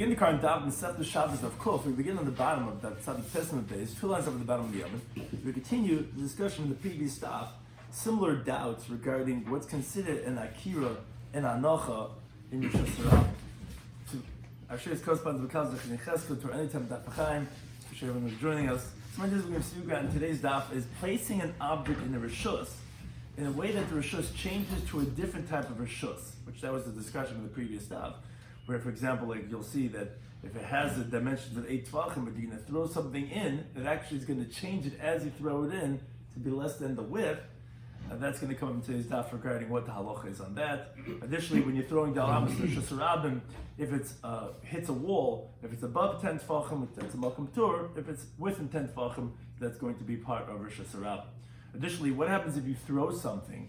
begin the current Daf and set the Shabbos Daf Kuf. We begin on the bottom of that Tzaddik Testament base, 2 lines up at the bottom of the Yomim. We continue the discussion in the previous Daf, similar doubts regarding what's considered an Akira and Anocha in Rosh Hashanah. Actually, it's corresponds to the Kaz of Cheskel to any time Daf Chaim. For everyone who's joining us. So one of the things we're going to see in today's Daf is placing an object in the Rishus in a way that the Rishus changes to a different type of Rishus, which that was the discussion in the previous Daf. Where, for example, like you'll see that if it has the dimensions of 8 tvachim, but you're going to throw something in, it actually is going to change it as you throw it in to be less than the width. And that's going to come up in today's daf regarding what the halacha is on that. Additionally, when you're throwing dalamas to shasarabim, if it hits a wall, if it's above 10 tvachim, that's a malkum tur. If it's within 10 tvachim, that's going to be part of Rosh Hashanah. Additionally, what happens if you throw something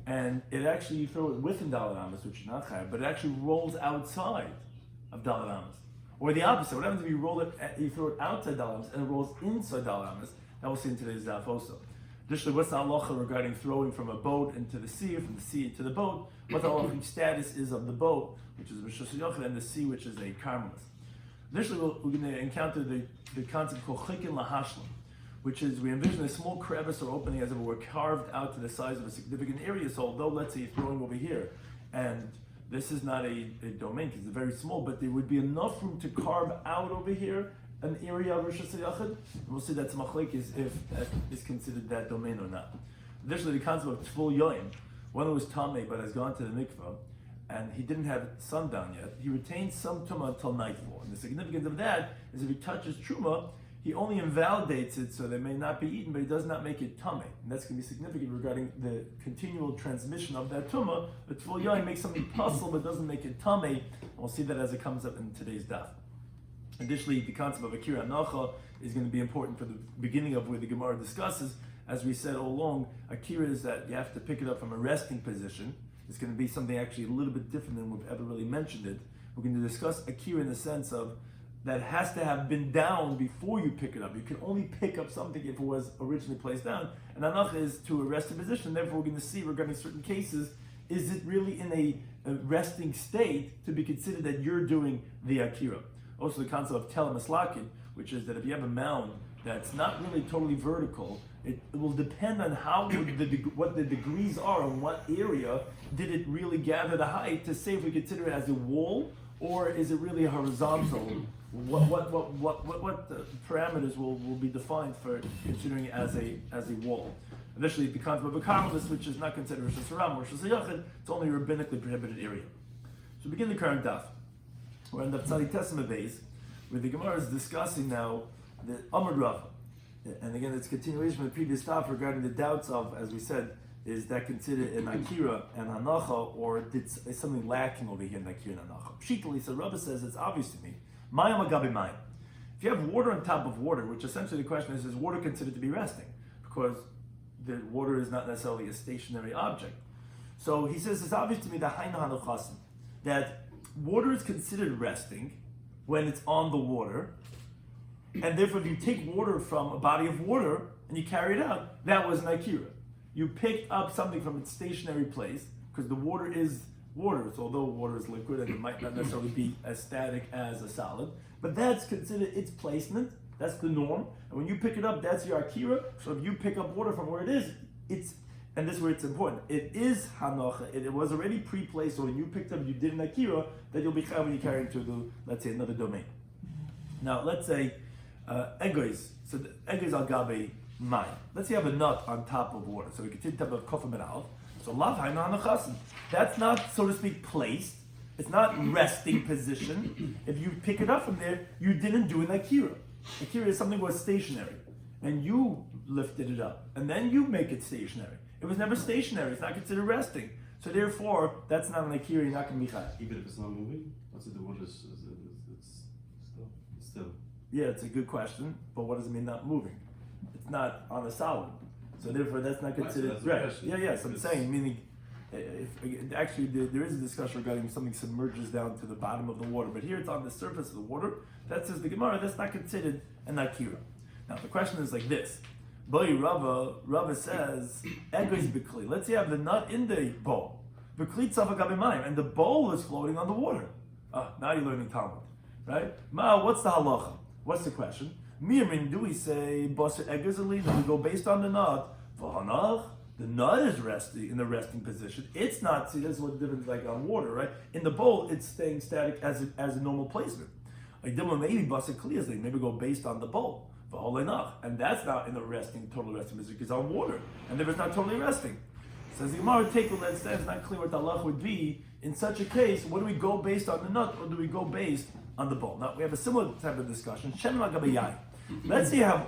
and it actually, you throw it within dalaramas, which is not chayav, but it actually rolls outside of dalaramas? Or the opposite, what happens if you throw it outside dalaramas and it rolls inside dalaramas? That we'll see in today's daf also. Additionally, what's the halacha regarding throwing from a boat into the sea, or from the sea into the boat? What the halachic status is of the boat, which is Rishus Yochid, and the sea, which is a karmelis. Additionally, we're going to encounter the concept called chikin lahashlam, which is we envision a small crevice or opening as if it were carved out to the size of a significant area. So although, let's say, you're throwing over here, and this is not a domain because it's very small, but there would be enough room to carve out over here an area of Rosh Hashanah, and we'll see that's machlekes if that is considered that domain or not. Additionally, the concept of tful yoim, one who was tamei but has gone to the mikvah, and he didn't have sundown yet, he retains some tumah until nightfall. And the significance of that is if he touches truma, he only invalidates it so they may not be eaten, but he does not make it tamei. And that's going to be significant regarding the continual transmission of that tumah. The tful yoim makes something possible but doesn't make it tamei, and we'll see that as it comes up in today's daf. Additionally, the concept of Akira Anacha is going to be important for the beginning of where the Gemara discusses. As we said all along, Akira is that you have to pick it up from a resting position. It's going to be something actually a little bit different than we've ever really mentioned it. We're going to discuss Akira in the sense of that has to have been down before you pick it up. You can only pick up something if it was originally placed down. And Anacha is to a resting position. Therefore, we're going to see regarding certain cases, is it really in a resting state to be considered that you're doing the Akira? Also the concept of telemaslakin, which is that if you have a mound that's not really totally vertical, it will depend on what the degrees are and what area did it really gather the height to say if we consider it as a wall or is it really horizontal. What the parameters will be defined for considering it as a wall. Additionally, the concept of a karmelis, which is not considered Rosh Hashanah or Rosh Hashanah, it's only a rabbinically prohibited area. So begin the current daf. We're in the Tzaddik Testament base, where the Gemara is discussing now the Amud Rav. And again, it's a continuation from the previous stuff regarding the doubts of, as we said, is that considered an Akira and Hanacha, or is something lacking over here in Akira and Hanacha? Pshitali, so Rabbi says, it's obvious to me. Mayam agabi mayim. If you have water on top of water, which essentially the question is water considered to be resting? Because the water is not necessarily a stationary object. So he says, it's obvious to me that Hainu Hanuchasim, that water is considered resting when it's on the water, and therefore if you take water from a body of water and you carry it out, that was an Akira. You picked up something from its stationary place, because the water is water, so although water is liquid and it might not necessarily be as static as a solid, but that's considered its placement, that's the norm, and when you pick it up, that's your Akira. So if you pick up water from where it is, and this is where it's important. It is hanocha. It was already pre-placed, so when you picked up, you did an akira, that you'll be chayav when you carry it to let's say, another domain. Now, let's say egois. So egois al gabe mayim. Let's say you have a nut on top of water. So we continue to have a kofar ben aleph. So lav hayna hanachasim. That's not, so to speak, placed. It's not resting position. If you pick it up from there, you didn't do an akira. Akira is something that was stationary, and you lifted it up, and then you make it stationary. It was never stationary. It's not considered resting. So therefore, that's not an akira. You're not going to be chayav. Even if it's not moving, what's it? The water is still. Yeah, it's a good question. But what does it mean not moving? It's not on a solid. So therefore, that's not considered. Right. Yeah. So I'm saying, meaning, actually, there is a discussion regarding something submerges down to the bottom of the water. But here, it's on the surface of the water. That says the Gemara. That's not considered an akira. Now the question is like this. Rava says, Egois b'kli. Let's say you have the nut in the bowl. B'kli tzavak abimayim, and the bowl is floating on the water. Now you're learning Talmud. right? Ma, what's the halacha? What's the question? Mirin, do we say baser egazali? Do we go based on the nut? V'hanach, the nut is resting in the resting position. It's not. See, this is what the difference like on water, right? In the bowl, it's staying static as a normal placement. Maybe baser kliyazli. Maybe go based on the bowl. And that's not in the total resting position, because on water, and if it's not totally resting. Says the Gemara, take what that says, not clear what the halach would be. In such a case, what do we go based on the nut, or do we go based on the bowl? Now, we have a similar type of discussion. Let's say you have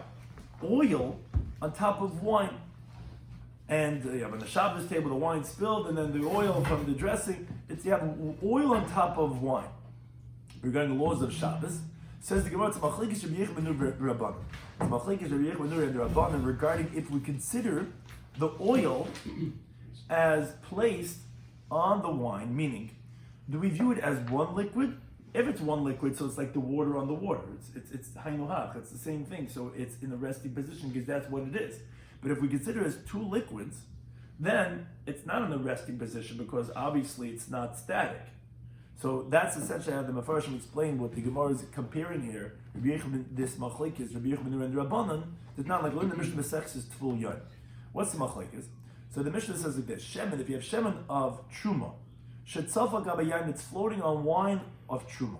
oil on top of wine, and you have on the Shabbos table, the wine spilled, and then the oil from the dressing, you have oil on top of wine. Regarding the laws of Shabbos, says the Gemara, it's machlekes Rabbi Yechon Rabbanan. It's machlekes Rabbi Yechon and Rabbanan regarding if we consider the oil as placed on the wine, meaning, do we view it as one liquid? If it's one liquid, so it's like the water on the water. It's haynuhach. It's the same thing. So it's in a resting position because that's what it is. But if we consider it as two liquids, then it's not in a resting position because obviously it's not static. So that's essentially how the Mefarshim explained what the Gemara is comparing here. This machlekes, Rabbi Yechon and Rabbanan, it's not like learn the Mishnah Masechus is Tvul Yon. What's the machlekes? So the Mishnah says like this: Shemen, if you have shemen of truma, shetzalfa gabayim, it's floating on wine of truma.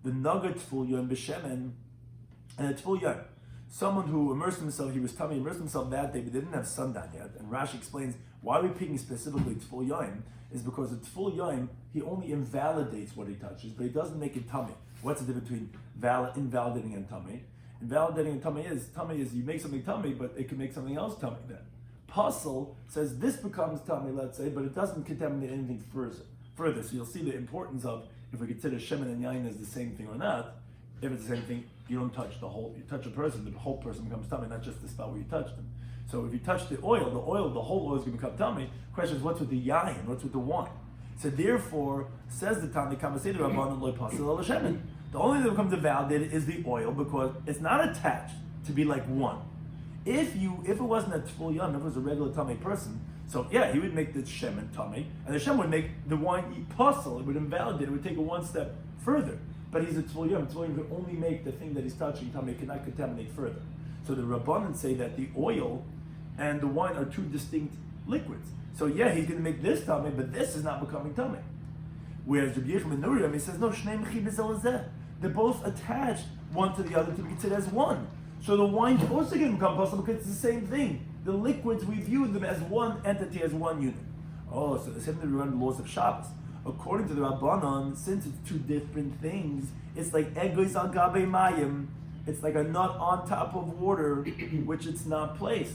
The nugget Tvul Yon b'shemen, and it's Tvul Yon. Someone who immersed himself, immersed himself that day, but didn't have sundown yet. And Rashi explains why we're picking specifically Tvul Yon is because it's Tvul Yon, he only invalidates what he touches, but he doesn't make it tummy. What's the difference between invalidating and tummy? Invalidating and tummy is you make something tummy, but it can make something else tummy then. Puzzle says this becomes tummy, let's say, but it doesn't contaminate anything further. So you'll see the importance of if we consider shemen and yain as the same thing or not. If it's the same thing, you don't touch the whole. You touch a person, the whole person becomes tummy, not just the spot where you touch them. So if you touch the whole oil is going to become tummy. Question is, what's with the yain? What's with the wine? So therefore, says the Tani Kamaseder Rabbanan Lo Pasul Ela Shemen. The only thing that becomes invalidated is the oil because it's not attached to be like one. If it wasn't a Tvul Yon, if it was a regular tummy person, so yeah, he would make the shemen tummy, and the shemen would make the wine pasul. It would invalidate. It would take it one step further. But he's a Tvul Yon. Tvul Yon could only make the thing that he's touching tummy. It cannot contaminate further. So the Rabbanan say that the oil and the wine are two distinct liquids. So yeah, he's going to make this tummy, but this is not becoming tummy. Whereas Rabbi Yechon he says no, shnei mechi b'zel hazeh. They're both attached one to the other to be considered as one. So the wine also can become possible because it's the same thing. The liquids, we view them as one entity, as one unit. Oh, so the same thing we run the laws of Shabbos. According to the Rabbanan, since it's two different things, it's like egois al gabe mayim. It's like a nut on top of water, which it's not placed.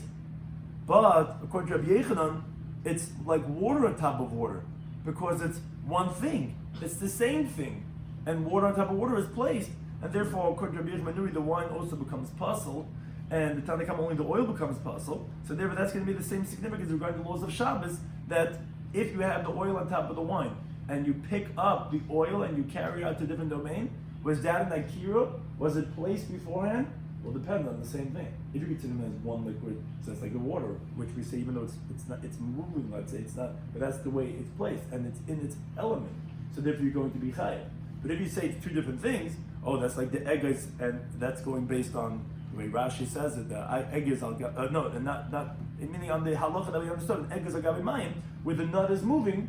But according to Rabbi Yechanan, it's like water on top of water because it's one thing. It's the same thing, and water on top of water is placed. And therefore, according to Rabbi Yechon, the wine also becomes pasul, and the Tanakam only the oil becomes pasul. So therefore, that's going to be the same significance regarding the laws of Shabbos, that if you have the oil on top of the wine, and you pick up the oil and you carry it out to a different domain, was that an akira? Was it placed beforehand? Will depend on the same thing. If you consider them as one liquid, so it's like the water, which we say even though it's moving, let's say it's not, but that's the way it's placed, and it's in its element. So therefore, you're going to be chayav. But if you say it's two different things, that's like the eggs, and that's going based on the way Rashi says it. The eggs meaning on the halacha that we understood, an eggs al gabi mayim, where the nut is moving,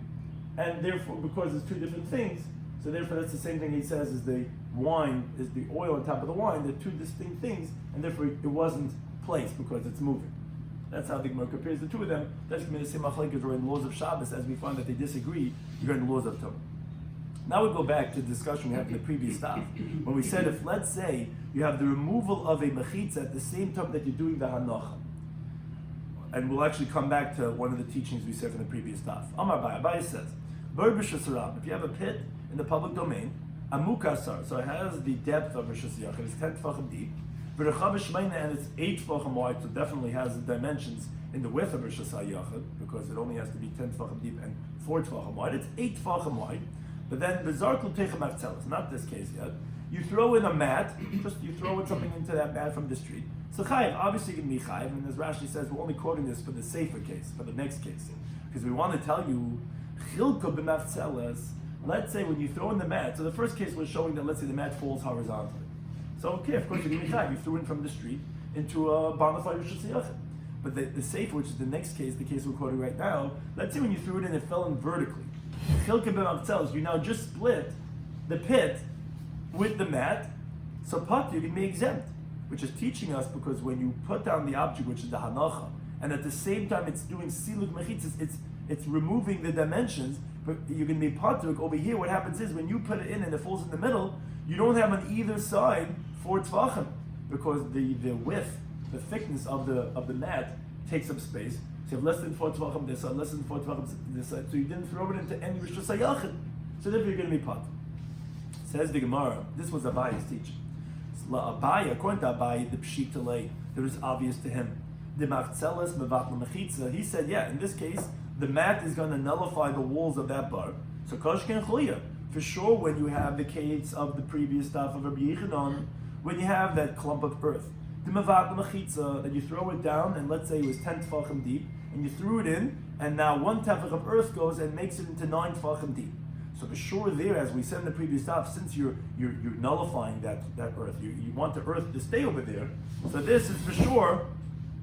and therefore because it's two different things, so therefore that's the same thing he says is the wine is the oil on top of the wine. They're two distinct things, and therefore it wasn't placed because it's moving. That's how the Gemara compares the two of them. That's going to be the same machlekes or in the laws of Shabbos, as we find that they disagree regarding the laws of Torah. Now we go back to the discussion we had in the previous Daf, when we said if, let's say, you have the removal of a mechitza at the same time that you're doing the hanocha, and we'll actually come back to one of the teachings we said from the previous Daf. Amar Abaye says, if you have a pit in the public domain, amukasar, so it has the depth of Rishus Yachid, it's 10 tefachim deep, and it's 8 tefachim wide, so definitely has the dimensions in the width of Rishus Yachid, because it only has to be 10 tefachim deep and 4 tefachim wide. It's 8 tefachim wide. But then bizarre it's not this case yet. You throw in a mat, you throw in something into that mat from the street. So chayiv, obviously you can be chayiv, and as Rashi says, we're only quoting this for the safer case, for the next case. Because we want to tell you, chilka b'mafzeles, let's say when you throw in the mat, so the first case was showing that let's say the mat falls horizontally. So okay, of course you're going to be chayav. You threw it from the street into a bonafide rishus hayachid. But the safer, which is the next case, the case we're quoting right now, let's say when you threw it in, it fell in vertically. Chilka ben Avtzel's, you now just split the pit with the mat, so pat you can be exempt, which is teaching us because when you put down the object, which is the hanacha, and at the same time it's doing siluk mechitzas, it's removing the dimensions, but you can be patur. Over here, what happens is when you put it in and it falls in the middle, you don't have on either side 4 tvachim because the width, the thickness of the mat takes up space. So you have less than 4 tvachim this side, less than 4 tvachim this side. So you didn't throw it into any rishus hayachid. So therefore you're going to be patur. Says the Gemara, this was Abaya's teaching. Abaya, according to Abaya, the pshit talei, it was obvious to him. The machzelas mevatla mechitza. He said, yeah, in this case, the mat is going to nullify the walls of that bar. So koshken chliya. For sure, when you have the case of the previous stuff of Rabbi Yechanan, when you have that clump of earth, the mevatla mechitza, that you throw it down, and let's say it was 10 tefachim deep, and you threw it in, and now 1 tefach of earth goes and makes it into 9 tefachim deep. So for sure there, as we said in the previous stuff, since you're nullifying that earth, you want the earth to stay over there. So this is for sure,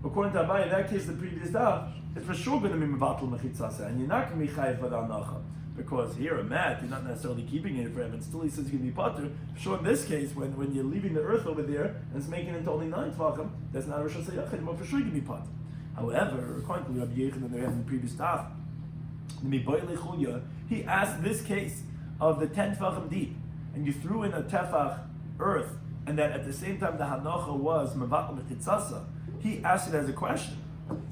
according to Abaye, in that case the previous stuff, it's for sure going to be mevatel mechitzasa, and you're not going to be chayiv v'dal nacha. Because here a mat, you're not necessarily keeping it forever, and still he says you're going to be patur. For sure in this case, when you're leaving the earth over there, and it's making it into only 9 tvachim, that's not a rishus hayachid, but for sure you can be patur. However, according to Rabbi Yechanan, they have in the previous stuff, he asked this case of the 10 tefachim deep, and you threw in a tefach earth, and that at the same time the hanocha was mevatel mechitzasa. He asked it as a question.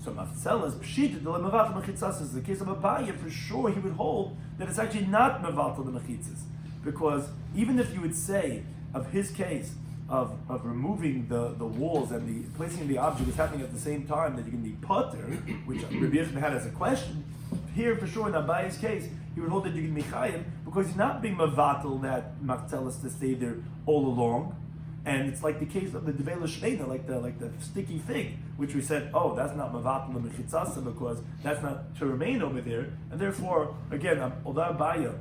So mafzelas pshita de mevatel mechitzasa is the case of Abaye. For sure, he would hold that it's actually not mevatel the mechitzas, because even if you would say of his case of removing the walls and the placing the object is happening at the same time, that you can be pater, which Rabbi Yechanan had as a question. Here, for sure, in Abaye's case, he would hold that you can be chayiv because he's not being mavatal that machzelas to stay there all along, and it's like the case of the devela shleina, like the sticky fig, which we said, oh, that's not mavatal the mechitzasa because that's not to remain over there, and therefore, again, although Abaye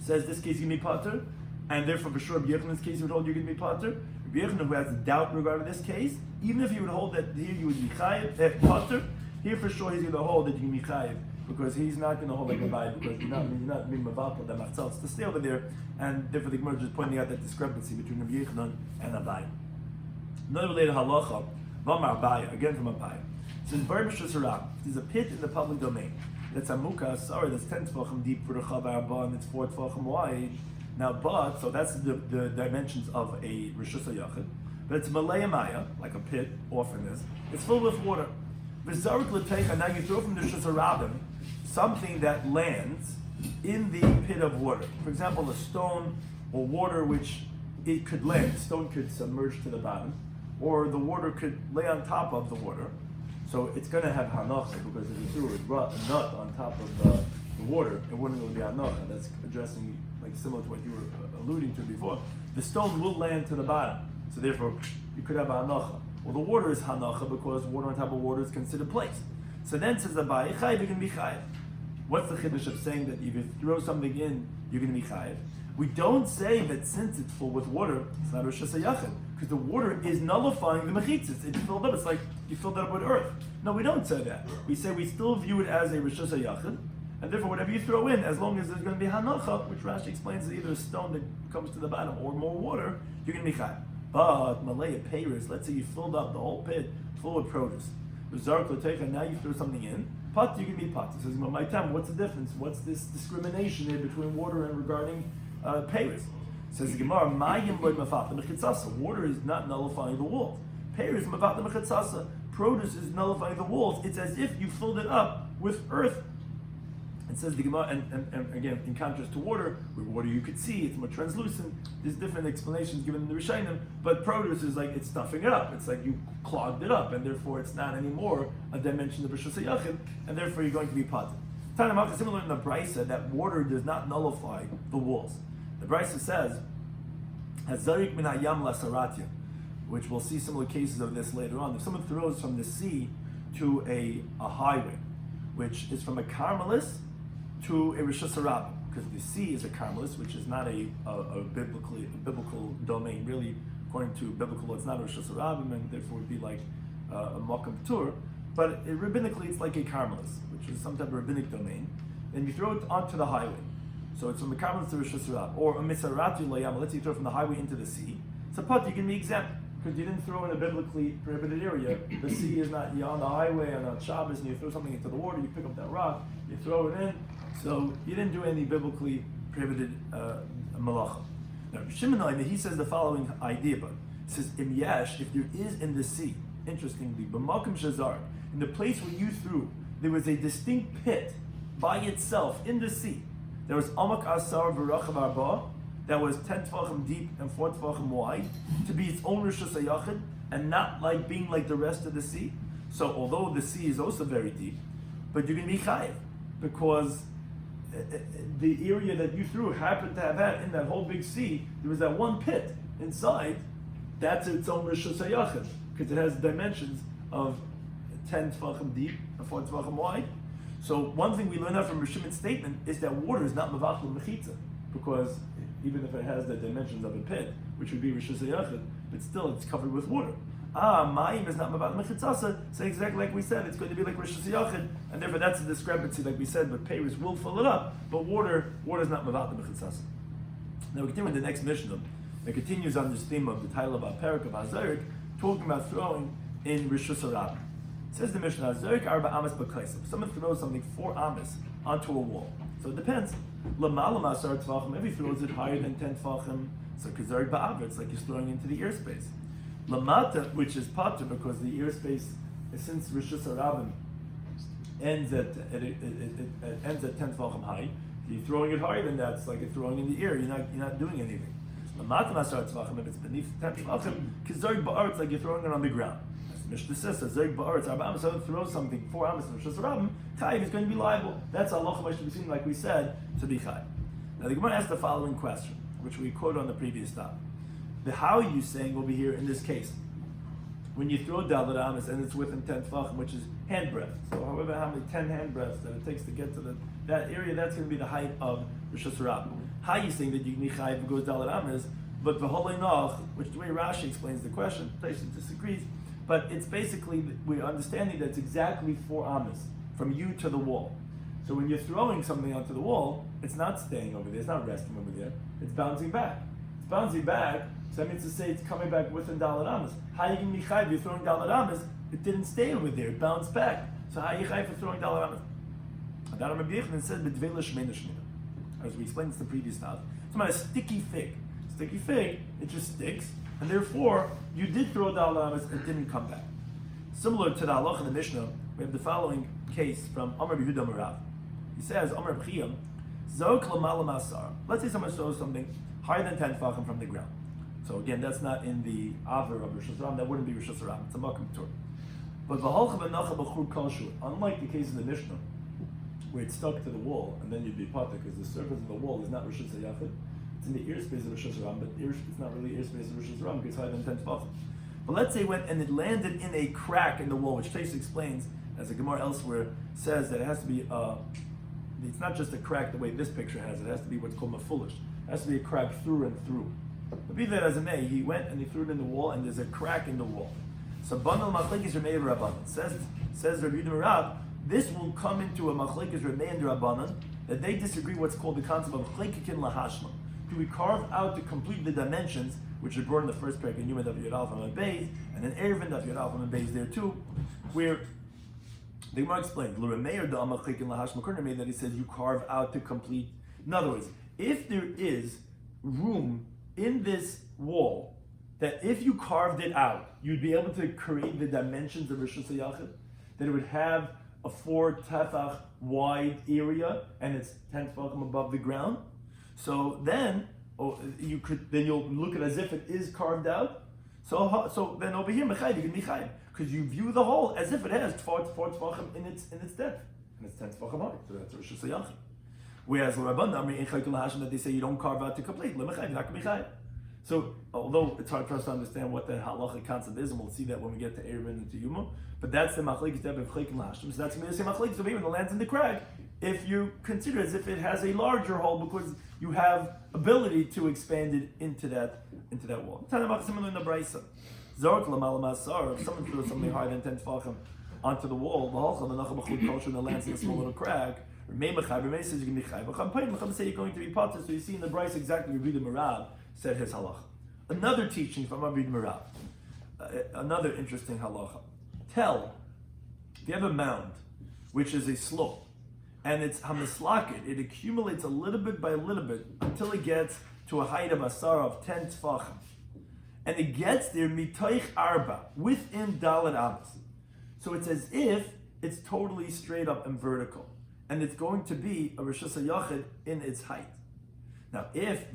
says this case you can be pater, and therefore for sure, Rabbi Yechanan's case he would hold you can be pater. Rabbi Yechanan, who has a doubt regarding this case, even if he would hold that here you would be chayiv, pater. Here for sure he's going to hold that you can be chayiv, because he's not going to hold like Abaye, because you're not being mavatal that machzal to stay over there, and therefore the Gemara is just pointing out that discrepancy between Rabbi Yechanan and Abaye. Another related halacha, Vamar Abaye, again from Abaye. So in Bar Mishra Sarah, there's a pit in the public domain. That's amuka, sorry, that's 10 tefachim deep for the chavar abba, and it's 4 tefachim wide. Now, so that's the dimensions of a rishus hayachid, but it's malaya maya, like a pit, often is. It's filled with water. V'zarik l'teicha, now you throw from the rishus harabim something that lands in the pit of water. For example, a stone or water which it could land. The stone could submerge to the bottom, or the water could lay on top of the water. So it's going to have hanacha, because if you threw a nut on top of the water, it wouldn't really be hanacha. That's addressing, like similar to what you were alluding to before. The stone will land to the bottom, so therefore you could have a hanacha. Well, the water is hanacha because water on top of water is considered place. So then says the Abaye, chayiv, you can be chayiv. What's the chiddush of saying that if you throw something in, you're going to be chayiv? We don't say that since it's full with water, it's not rishus hayachid, because the water is nullifying the mechitzas. It's filled up. It's like you filled it up with earth. No, we don't say that. We say we still view it as a rishus hayachid, and therefore whatever you throw in, as long as there's going to be hanacha, which Rashi explains is either a stone that comes to the bottom or more water, you're going to be chayiv. But malaya peiros, let's say you filled up the whole pit full of produce. Now you throw something in, pot, you can be pot. It says, my time, what's the difference? What's this discrimination here between water and regarding peiros? Says the Gemara, water is not nullifying the walls. Peiros mafat mechitzasa, produce is nullifying the walls. It's as if you filled it up with earth. It says the Gemara, and again, in contrast to water, with water you could see, it's more translucent. There's different explanations given in the Rishonim, but produce is like it's stuffing it up. It's like you clogged it up, and therefore it's not anymore a dimension of rishus hayachid, and therefore you're going to be patur. Tanamach is similar in the Brisa that water does not nullify the walls. The Brisa says, "Hazarik min hayam lasaratya," which we'll see similar cases of this later on. If someone throws from the sea to a highway, which is from a Carmelis to a rishus harabim. because the sea is a karmelis, which is not a biblical domain. Really, according to biblical law, it's not a Rosh Hashanah, and therefore would be like a makam tur. But rabbinically, it's like a karmelis, which is some type of rabbinic domain. And you throw it onto the highway. So it's from the karmelis to Rosh Hashanah, or a misarati layam. Let's say you throw it from the highway into the sea. It's a pot. You can be exempt because you didn't throw in a biblically prohibited area. The sea is not, you're on the highway and on Shabbos and you throw something into the water, you pick up that rock, you throw it in. So you didn't do any biblically prohibited malacha. Now, Shimon, he says the following idea about it. He says, Im yash, if there is in the sea, interestingly, b'makom shazar, in the place where you threw, there was a distinct pit by itself in the sea. There was amak asar v'rachav arba, that was 10 tefachim deep and 4 tefachim wide, to be its own Rosh Hashanah, and not like being like the rest of the sea. So although the sea is also very deep, but you're going to be chayiv, because the area that you threw happened to have had in that whole big sea, there was that one pit inside, that's its own Rosh Hashanah, because it has dimensions of 10 tefachim deep and 4 tefachim wide. So one thing we learn out from Rishimon's statement is that water is not mavachel mechitza, because even if it has the dimensions of a pit, which would be Rosh Hashanah, but still it's covered with water. Ma'im is not mavachel mechitzasa, so exactly like we said, it's going to be like Rosh Hashanah, and therefore that's a discrepancy, like we said, but Peiros will fill it up, but water is not mavachel mechitzasa. Now we continue with the next Mishnah. It continues on this theme of the title of our parak of Hazarik, talking about throwing in Rosh Hashanah. It says the Mishnah, Hazarik arba amas b'kaisam. Someone throws something 4 amas onto a wall. So it depends. Lamala masar tefachim, if he throws it higher than 10 tefachim, so kazarik ba'aver, it's like he's throwing into the airspace. Lamata, which is pater, because the airspace, since Rosh Hashanah ends at 10 tefachim high, if you're throwing it higher than that, it's like you're throwing in the air, you're not doing anything. Lamata masar tefachim, if it's beneath 10 tefachim, kazarik ba'ar, it's like you're throwing it on the ground. Mishnah says, "Zayik ba'aretz arba amas." So throw something 4 amas in Rosh Hashanah, chayiv is going to be liable. That's halacha which should be seen, like we said, to be chayiv. Now the Gemara asks the following question, which we quoted on the previous stop. The how are you saying over here in this case? When you throw daled amas and it's within 10 tefachim, which is hand breadth. So however how many 10 hand breaths that it takes to get to that area, that's going to be the height of Rosh Hashanah. How are you saying that you can be chayiv and go daled amas? But the whole noch, which the way Rashi explains the question, Taisha disagrees. But it's basically, we're understanding that it's exactly 4 amas from you to the wall. So when you're throwing something onto the wall, it's not staying over there, it's not resting over there, it's bouncing back. It's bouncing back, so that means to say it's coming back within daled amas. How you can be chayv, you're throwing daled amas, it didn't stay over there, it bounced back. So how are you chayv for throwing daled amas? Rabbi Yochanan said, b'dvela shmeina shmeina. As we explained in the previous time, it's about a sticky fig. Sticky fig, it just sticks, and therefore, you did throw daled amas, it didn't come back. Similar to the halach in the Mishnah, we have the following case from Amar Yehuda Marav. He says, Amar B'chiyam, Zok l'mala masar. Let's say someone throws something higher than 10 tefachim from the ground. So again, that's not in the aver of Rosh Hashanah, that wouldn't be Rosh Hashanah, it's a makam tur. But v'holcha v'nacha b'chur kol shur, unlike the case in the Mishnah, where it's stuck to the wall, and then you'd be potter, because the surface of the wall is not Rosh Hashanah. It's in the airspace of Rosh Hashanah, but it's not really airspace of Rosh Hashanah because it's higher than 10 tefachim. But let's say it went and it landed in a crack in the wall, which Taisha explains, as the Gemara elsewhere says, that it has to be, it's not just a crack the way this picture has, it has to be what's called mafulish. It has to be a crack through and through. But be that as it may, he went and he threw it in the wall, and there's a crack in the wall. So Banal Machlekes Ramei Rabbanan says Rabbi Yehuda Marav, this will come into a Machlekes Ramei and Rabbanan, that they disagree what's called the concept of Chlekikin Lahashlam. Do we carve out to complete the dimensions, which are brought in the first parak in Yomei Daf Yod Aleph and Beis, and then Erevin Daf Yod Aleph and Beis there too, where the Gemara explained that he says you carve out to complete. In other words, if there is room in this wall that if you carved it out, you'd be able to create the dimensions of Rosh Hashanah, that it would have a 4 tefach wide area and it's 10 tefachim above the ground. So then, you'll look at it as if it is carved out. So then over here, mechayv, you can be chayv, because you view the hole as if it has 4 tefachim in its depth, and it's 10 tefachim high. So that's Rosh Hashanah. Whereas the Rabbanan that they say you don't carve out to complete, you're not going to be chayv. So although it's hard for us to understand what the halachic concept is, and we'll see that when we get to Erevin and to Yuma, but that's the machlekes of chaykin lahashim. So that's going to be the same machlekes of even the lands in the crack. if you consider it as if it has a larger hole because you have ability to expand it into that wall. Similar in the Brisa. If someone threw something higher than 10 tefachim onto the wall, and it lands in a small little crack, says you're going to be potter. So you see in the Brisa exactly Rabbi Merab said his halacha. Another teaching from Rabbi Merab, another interesting halacha. If you have a mound, which is a slope, and it's hamislakit, it accumulates a little bit by a little bit until it gets to a height of asara of 10 tefachim. And it gets there mitoich arba, within dalet amas. So it's as if it's totally straight up and vertical. And it's going to be a rishus hayachid in its height. Now, if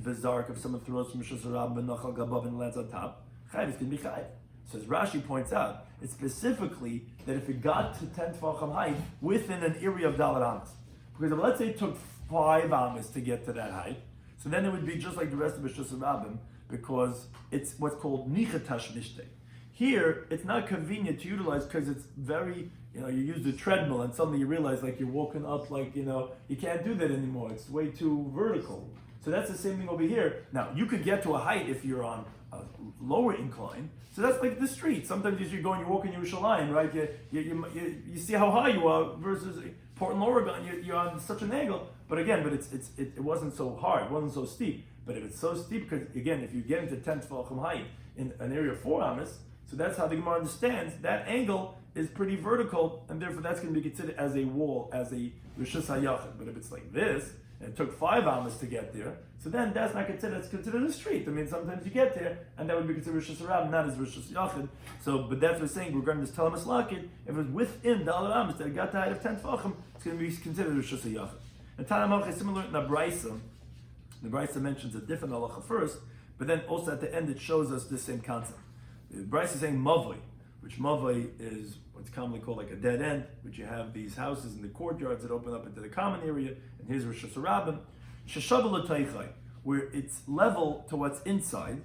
someone throws from rishus harab and nachal gabav and lands on top, chayv is going to be chayv. So as Rashi points out, it's specifically that if it got to 10 tefachim height within an area of dalet amas. Because if, let's say it took 5 amas to get to that height, so then it would be just like the rest of rishus harabim, because it's what's called nichatash mishtei. Here, it's not convenient to utilize because it's very, you use the treadmill and suddenly you realize like you're walking up like, you can't do that anymore. It's way too vertical. So that's the same thing over here. Now, you could get to a height if you're on a lower incline. So that's like the street. Sometimes you're walking Yerushalayim, right? You see how high you are versus Portland, Oregon. You're on such an angle. But again, it wasn't so hard. It wasn't so steep. But if it's so steep, because again, if you get into 10 tefachim height in an area of 4 amas, so that's how the Gemara understands that angle is pretty vertical, and therefore that's going to be considered as a wall, as a rishus hayachid. But if it's like this, and it took 5 amas to get there, so then that's not considered. It's considered a street. I mean, sometimes you get there, and that would be considered rishus harab, not as rishus hayachid. So, but that's what we're saying regarding this talamas lakid. If it was within the dalet amas that it got the height of 10 tefachim, it's going to be considered rishus hayachid. And talamas is similar in the Brisa. The Brisa mentions a different halacha first, but then also at the end it shows us the same concept. The Brisa is saying mavoi, which mavoi is what's commonly called like a dead end, which you have these houses in the courtyards that open up into the common area, and here's Rosh Hashanah, sheshavel l'teichai, where it's level to what's inside,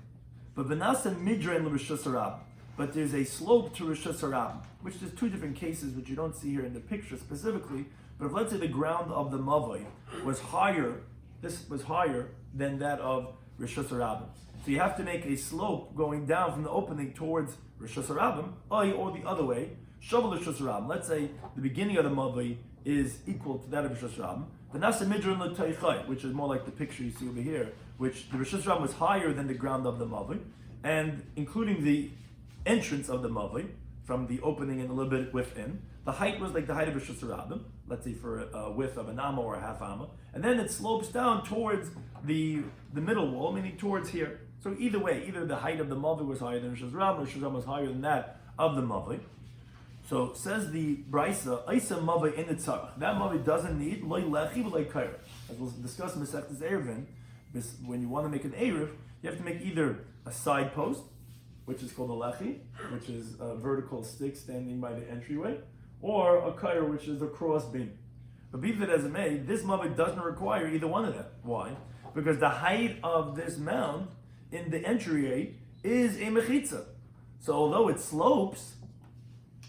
but v'nasa midrain l'Rosh Hashanah, but there's a slope to Rosh Hashanah, which there's 2 different cases which you don't see here in the picture specifically, but if let's say the ground of the mavoi was higher, this was higher than that of Rosh Hashanah. So you have to make a slope going down from the opening towards Rosh Hashanah, or the other way, Shabbos Rosh Hashanah. Let's say the beginning of the Mavoi is equal to that of Rosh Hashanah. The Nasa Midron L'Teichai, which is more like the picture you see over here, which the Rosh Hashanah was higher than the ground of the Mavoi, and including the entrance of the Mavoi, from the opening and a little bit within, the height was like the height of Rosh Hashanah, let's say for a width of an amma or a half amma, and then it slopes down towards the middle wall, meaning towards here. So either way, either the height of the Mavoi was higher than Rosh Hashanah was higher than that of the Mavoi. So says the Brisa, Isa Mavoi in Tzarach. That Mavoi doesn't need loy lechi v'loy kaira. As we'll discuss in Masechtas Eruvin, when you want to make an Eruv, you have to make either a side post, which is called a lechi, which is a vertical stick standing by the entryway, or a kaira, which is a cross beam. But be that as it may, this Mavoi doesn't require either one of them. Why? Because the height of this mound in the entryway is a mechitza. So although it slopes,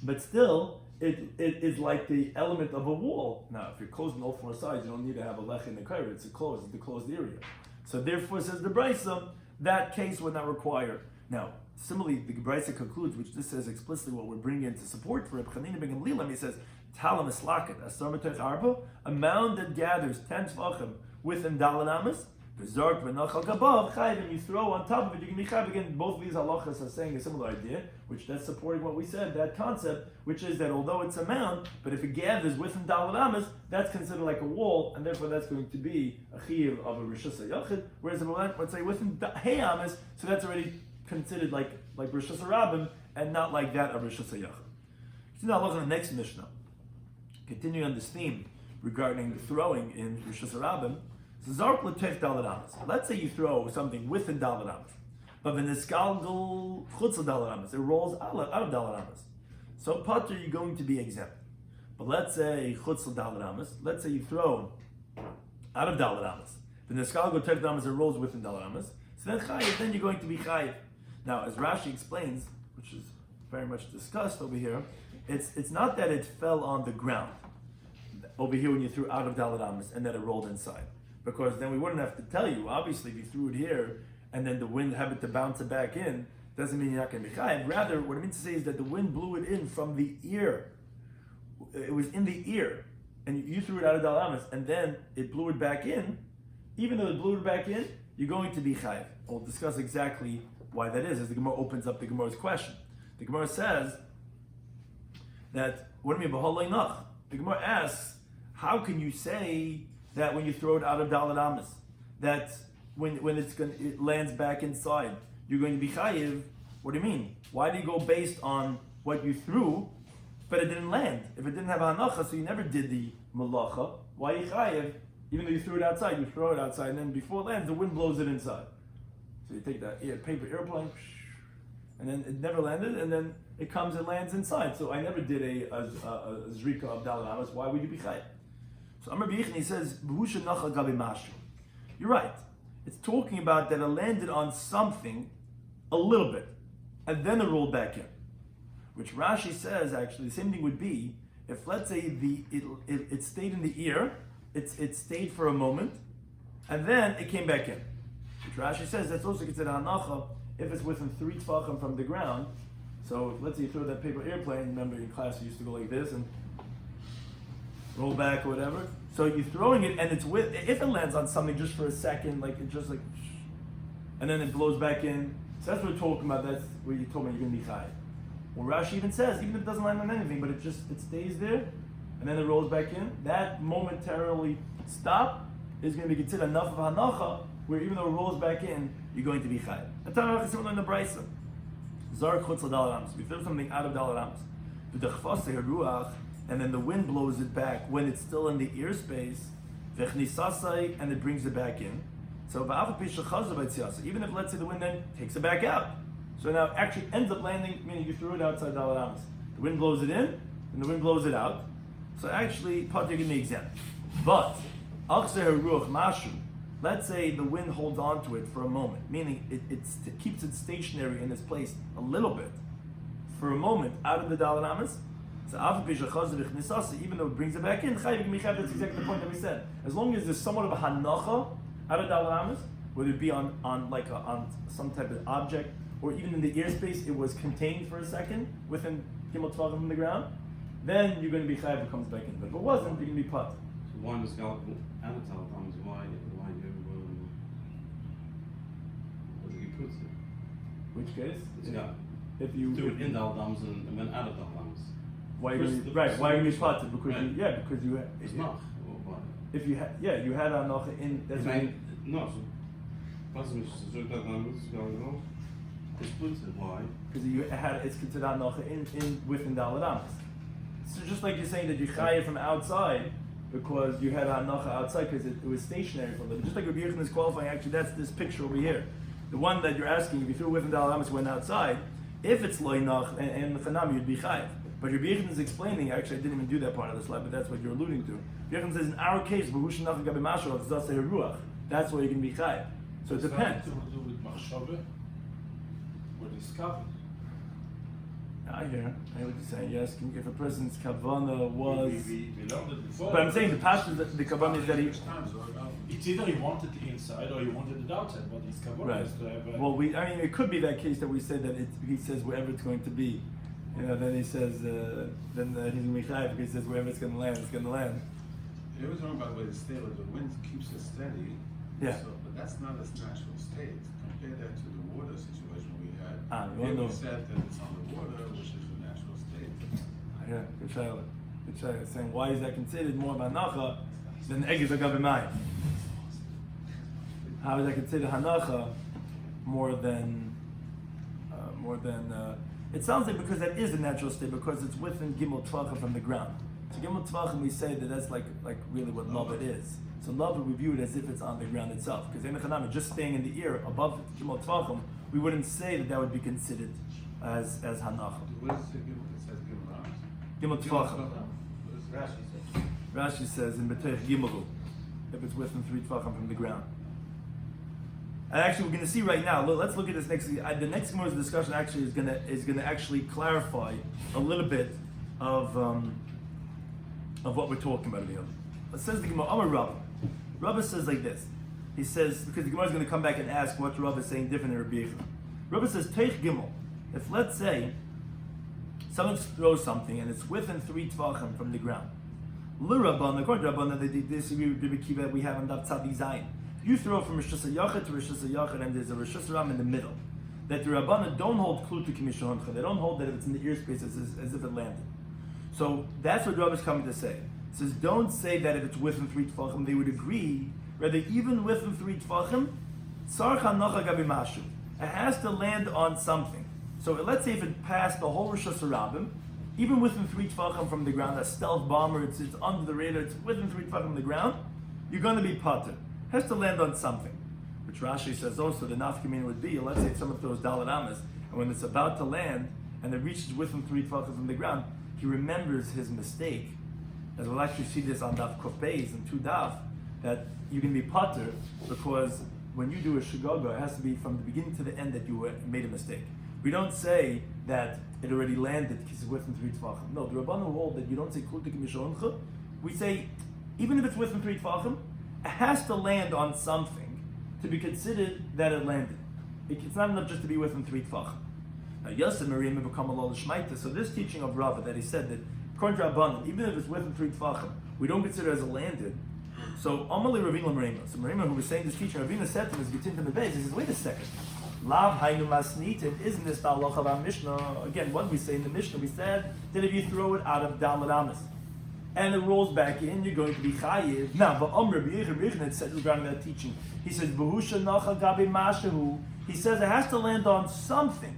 but still it is like the element of a wall. Now, if you're closing all 4 sides, you don't need to have a lech in the kaira. It's the closed area. So therefore, says the Brisa, that case would not require. Now, similarly, the Brisa concludes, which this says explicitly what we're bringing into support for Reb Chanina ben Gamliel. He says, Talam eslaket asar metoch arba, a mound that gathers 10 tefachim within dalet amas. And you throw on top of it, you can be chayv. Again, both of these halachas are saying a similar idea, which that's supporting what we said, that concept, which is that although it's a mound, but if it gathers within dalet amas, that's considered like a wall, and therefore that's going to be a chiyuv of a rishus hayachid. Whereas if let's say within hey amas, so that's already considered like rishus harabim, and not like that of rishus hayachid. So now look at the next mishnah. Continuing on this theme regarding throwing in rishus harabim. Let's say you throw something within dalet amas, but when it's galgal chutz dalet amas, it rolls out of dalet amas. So pater, you're going to be exempt. But let's say chutz dalet amas. Let's say you throw out of dalet amas. When it's galgal tev dalet amas, it rolls within dalet amas. So then chayiv, then you're going to be chayiv. Now, as Rashi explains, which is very much discussed over here, it's not that it fell on the ground. over here when you threw out of Dalet Amos and that it rolled inside. Because then we wouldn't have to tell you, obviously, if you threw it here and then the wind happened to bounce it back in, doesn't mean you're not going to be chayav. Rather, what I mean to say is that the wind blew it in from the ear. It was in the ear, and you threw it out of Dalet Amos, and then it blew it back in. Even though it blew it back in, you're going to be chayav. We'll discuss exactly why that is as the Gemara opens up the Gemara's question. The Gemara says that, what do you mean, b'holei nach? The Gemara asks, how can you say that when you throw it out of Dalet Amos, that when it lands back inside, you're going to be chayiv? What do you mean? Why do you go based on what you threw, but it didn't land? If it didn't have hanacha, so you never did the malacha, why are you chayiv? Even though you threw it outside, you throw it outside, and then before it lands, the wind blows it inside. So you take that paper airplane, and then it never landed, and then it comes and lands inside. So I never did a zrika of Dalet Amos. Why would you be chayiv? So Amar B'Yichni says, "B'husha nacha gabi mashu." You're right. It's talking about that it landed on something a little bit, and then it rolled back in. Which Rashi says actually the same thing would be if, let's say, it stayed in the ear, it stayed for a moment, and then it came back in. Which Rashi says that's also considered hanacha if it's within 3 tefachim from the ground. So let's say you throw that paper airplane. Remember in class you used to go like this and roll back or whatever. So you're throwing it, and it's if it lands on something just for a second, and then it blows back in. So that's what we're talking about. That's where you told me you're going to be chayav. Well, Rashi even says even if it doesn't land on anything, but it stays there, and then it rolls back in. That momentarily stop is going to be considered enough of hanacha, where even though it rolls back in, you're going to be chayav. That's how similar in the brisa. Zar chutz Dalet Amos. We throw something out of Dalet Amos. V'dechfasei haruach. And then the wind blows it back when it's still in the ear space, and it brings it back in. So even if, let's say, the wind then takes it back out, so now it actually ends up landing, meaning you threw it outside Dalet Amos. The wind blows it in, and the wind blows it out. So actually, Pater give me example. But let's say the wind holds on to it for a moment, meaning it keeps it stationary in this place a little bit for a moment out of the Dalet Amos. So even though it brings it back in, that's exactly the point that we said. As long as there's somewhat of a hanacha out of Dalet Amos, whether it be on some type of object, or even in the ear space, it was contained for a second within Gimel Tvachim from the ground, then you're going to be chayav if it comes back in. But if it wasn't, you're going to be pat. So why was Dalet Amos? Why do you put it? Which case? If you do it in Dalet Amos and then out of Dalet Amos. Why are you going to be pater? Because you it's not. If you you had hanacha in. That's no. Why? Because you had it's considered hanacha in within Dalet Amos. So just like you're saying that you chayav from outside because you had hanacha outside because it was stationary for a little. Just like Rabbi Yochanan is qualifying. Actually, that's this picture over here. The one that you're asking, if you threw within Dalet Amos went outside, if it's loinach and chanami, you'd be chayav. But Rabbi Yochanan is explaining, actually I didn't even do that part of the slide, but that's what you're alluding to. Rabbi Yochanan says, in our case, that's where you can be chayav. So it depends. To do with machshava, with discovery. I hear what you're saying. You're asking if a person's kavana was... We learned it before. But I'm saying the passion, the kavana is that he... It's either he wanted the inside or he wanted it outside, but his kavana is to have... Well, it could be that case that we said that he says wherever it's going to be. Then he says, he's going to be chayav because he says wherever it's going to land, it's going to land. It was wrong about the way it's stable. The wind keeps it steady. Yeah. So, but that's not its natural state. Compare that to the water situation we had. We said that it's on the water, which is the natural state. Yeah, good shayla. Saying why is that considered more hanacha than eggs agav? How is that considered hanacha more than? It sounds like because that is a natural state because it's within Gimel Tvachim from the ground. So Gimel Tvachim we say that that's like really what love it is. So love we view it as if it's on the ground itself. Because Enechanam, just staying in the ear above Gimel Tvachim, we wouldn't say that would be considered as hanacha. What does it says Gimel Tvachim. What does Rashi say? Rashi says in B'teich Gimelu, if it's within 3 Tvachim from the ground. And actually, we're going to see right now. Let's look at this next. The next Gemara's discussion actually is going to actually clarify a little bit of of what we're talking about here. It says the Gemara, Amar Rabba. Rabba says like this. He says, because the Gemara is going to come back and ask what Rabba is saying different than Rabbi Yechon. Rabba says, Teich Gimel. If, let's say, someone throws something and it's within 3 tvachim from the ground. L'Rabban, according to Rabban, they disagree with Rabbi Kiva we have on Daf Tzadi Zayin. You throw from Rosh Hashanah to Rosh Hashanah and there's a Rosh Hashanah in the middle. That the Rabbanan don't hold Klu to Kimishoncha. They don't hold that if it's in the ear space as if it landed. So that's what Rabbi is coming to say. It says, don't say that if it's within 3 tefachim, they would agree. Rather, even within 3 tefachim, Sarcha Nocha Gabi Mashu. It has to land on something. So let's say if it passed the whole Rosh Hashanah, even within 3 tefachim from the ground, a stealth bomber, it's under the radar, it's within 3 tefachim from the ground, you're going to be pater. It has to land on something. Which Rashi says also the nafkamina would be, let's say if someone throws Dalet Amas, and when it's about to land, and it reaches within 3 tefachim from the ground, he remembers his mistake. As we'll actually see this on Daf Kuf Beis and 2 Daf, that you can be pater because when you do a shigoga, it has to be from the beginning to the end that you made a mistake. We don't say that it already landed because it's within 3 tefachim. No, the Rabbanu hold that you don't say kultik mishoncha. We say even if it's within 3 tefachim, it has to land on something to be considered that it landed. It's not enough just to be within 3 tefachim. Now, Yosef Marim become a lot of shmaita. So this teaching of Rava that he said that according to Rabbanan, even if it's within 3 tefachim, we don't consider it as a landed. So Amalei Ravina Marima. So Marima, who was saying this teaching, Ravina said to him, "Is getin to the base." He says, "Wait a second. Lav hainu masnitin. Isn't this the halacha of our Mishnah? Again, what did we say in the Mishnah? We said that if you throw it out of Dalet Amas and it rolls back in, you're going to be chayiv. Now, but Rabbi Yechon had said regarding that teaching, he says, "V'husha nacha gabi mashahu." He says it has to land on something,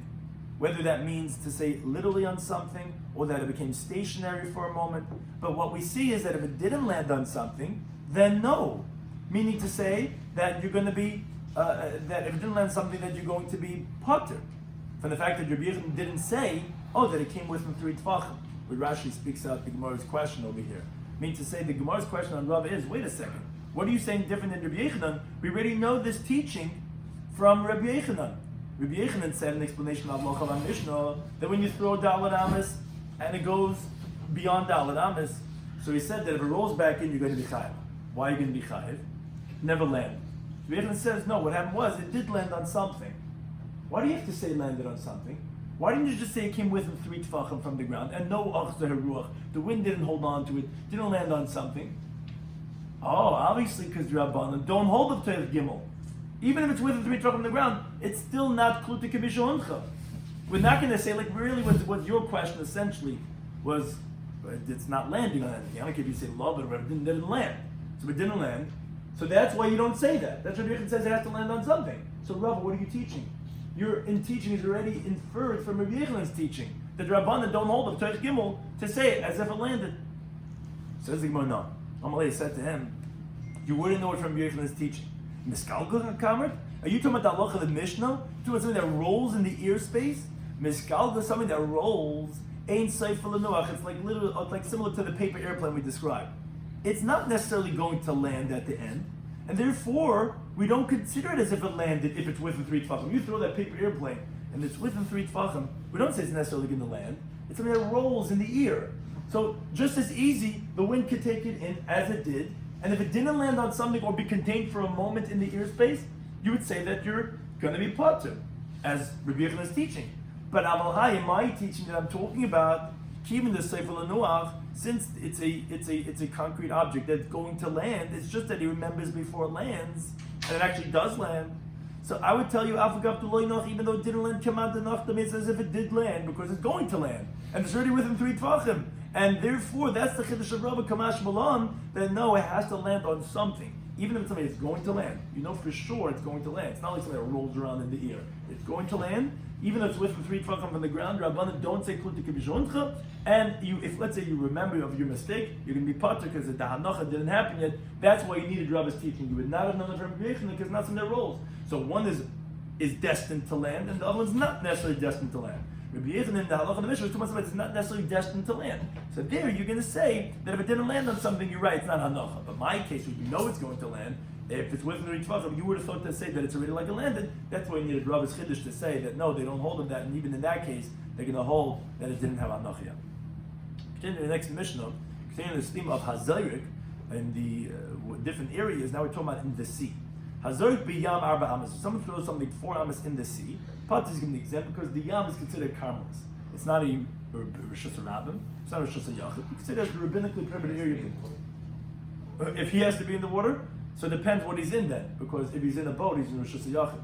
whether that means to say literally on something or that it became stationary for a moment. But what we see is that if it didn't land on something, then no, meaning to say that you're going to be that if it didn't land on something, that you're going to be potter. From the fact that Rabbi Yechon didn't say, that it came within 3 tefachim. But Rashi speaks out the Gemara's question over here. Meaning to say the Gemara's question on Rav is, wait a second, what are you saying different than Rabbi Yechon? We already know this teaching from Rabbi Yechon. Rabbi Yechon said in the explanation of Lochav Mishnah that when you throw Dalet Amas and it goes beyond Dalet Amas, so he said that if it rolls back in, you're going to be chayiv. Why are you going to be chayiv? Never land. Rabbi Yechon says, no, what happened was it did land on something. Why do you have to say landed on something? Why didn't you just say it came within 3 tefachim from the ground and no achzah haruach? The wind didn't hold on to it, didn't land on something. Obviously because Rabbanan don't hold up to Teich Gimel. Even if it's within 3 tefachim from the ground, it's still not klutik kibishoncha. We're not going to say, like, really what your question essentially was, it's not landing on anything. I don't care if you say love it or whatever, it didn't land. So it didn't land. So that's why you don't say that. That's what Rabbi Yechon says it has to land on something. So Rabbi, what are you teaching? Your teaching is already inferred from Rabbi Yechon's teaching. That Rabbanan don't hold up Teich Gimel to say it as if it landed. Says the Gemara, no. Amalei said to him, you wouldn't know it from Rabbi Yechon's teaching. Miskalga kamer? Are you talking about the halacha of the Mishnah? You talking about something that rolls in the ear space? Miskalga, something that rolls, ain't seifel nuach. It's like literally, like similar to the paper airplane we described. It's not necessarily going to land at the end, and therefore we don't consider it as if it landed if it's within 3 tefachim. You throw that paper airplane and it's within 3 tefachim, we don't say it's necessarily going to land. It's something that rolls in the ear. So just as easy, the wind could take it in as it did, and if it didn't land on something or be contained for a moment in the ear space, you would say that you're going to be potter, as Rabbi Yechon is teaching. But Amalhai, in my teaching that I'm talking about, even the Sefer Noach, since it's a concrete object that's going to land, it's just that he remembers before it lands, and it actually does land. So I would tell you, even though it didn't land, Kamad Nachtam, it's as if it did land, because it's going to land. And it's already within 3 tefachim. And therefore, that's the Chiddush of Rabbi Kamash Malan, that no, it has to land on something. Even if it's something that's going to land. You know for sure it's going to land. It's not like something that rolls around in the air. It's going to land, even if it's within 3 tefachim from the ground. Rabbanan don't say Klutik B'Shoncha. And if let's say you remember of your mistake, you're going to be potter because the Hanacha didn't happen yet. That's why you needed Rabbi's teaching. You would not have known it from Yechon because it's not something that rolls. So one is destined to land, and the other one's not necessarily destined to land. Rabbi Yechon in the halacha of the Mishnah was it's not necessarily destined to land. So there you're going to say that if it didn't land on something, you're right, it's not hanacha. But my case, when you know it's going to land, if it's within 3 tefachim, you would have thought to say that it's already like it landed. That's why you needed Rabbi's chiddush to say that no, they don't hold of that, and even in that case, they're going to hold that it didn't have hanacha yet. Continue the next Mishnah. Staying on this theme of Hazarik in the different areas, now we're talking about in the sea. Hazarik b'yam arba amas. If someone throws something 4 amas in the sea, Pat is giving the example because the yam is considered carmelous. It's not a Rishus Rabbim, it's not a Rishus Yachid. It's considered as the rabbinically prohibited area. If he has to be in the water, so it depends what he's in then, because if he's in a boat, he's in Rishus Yachid.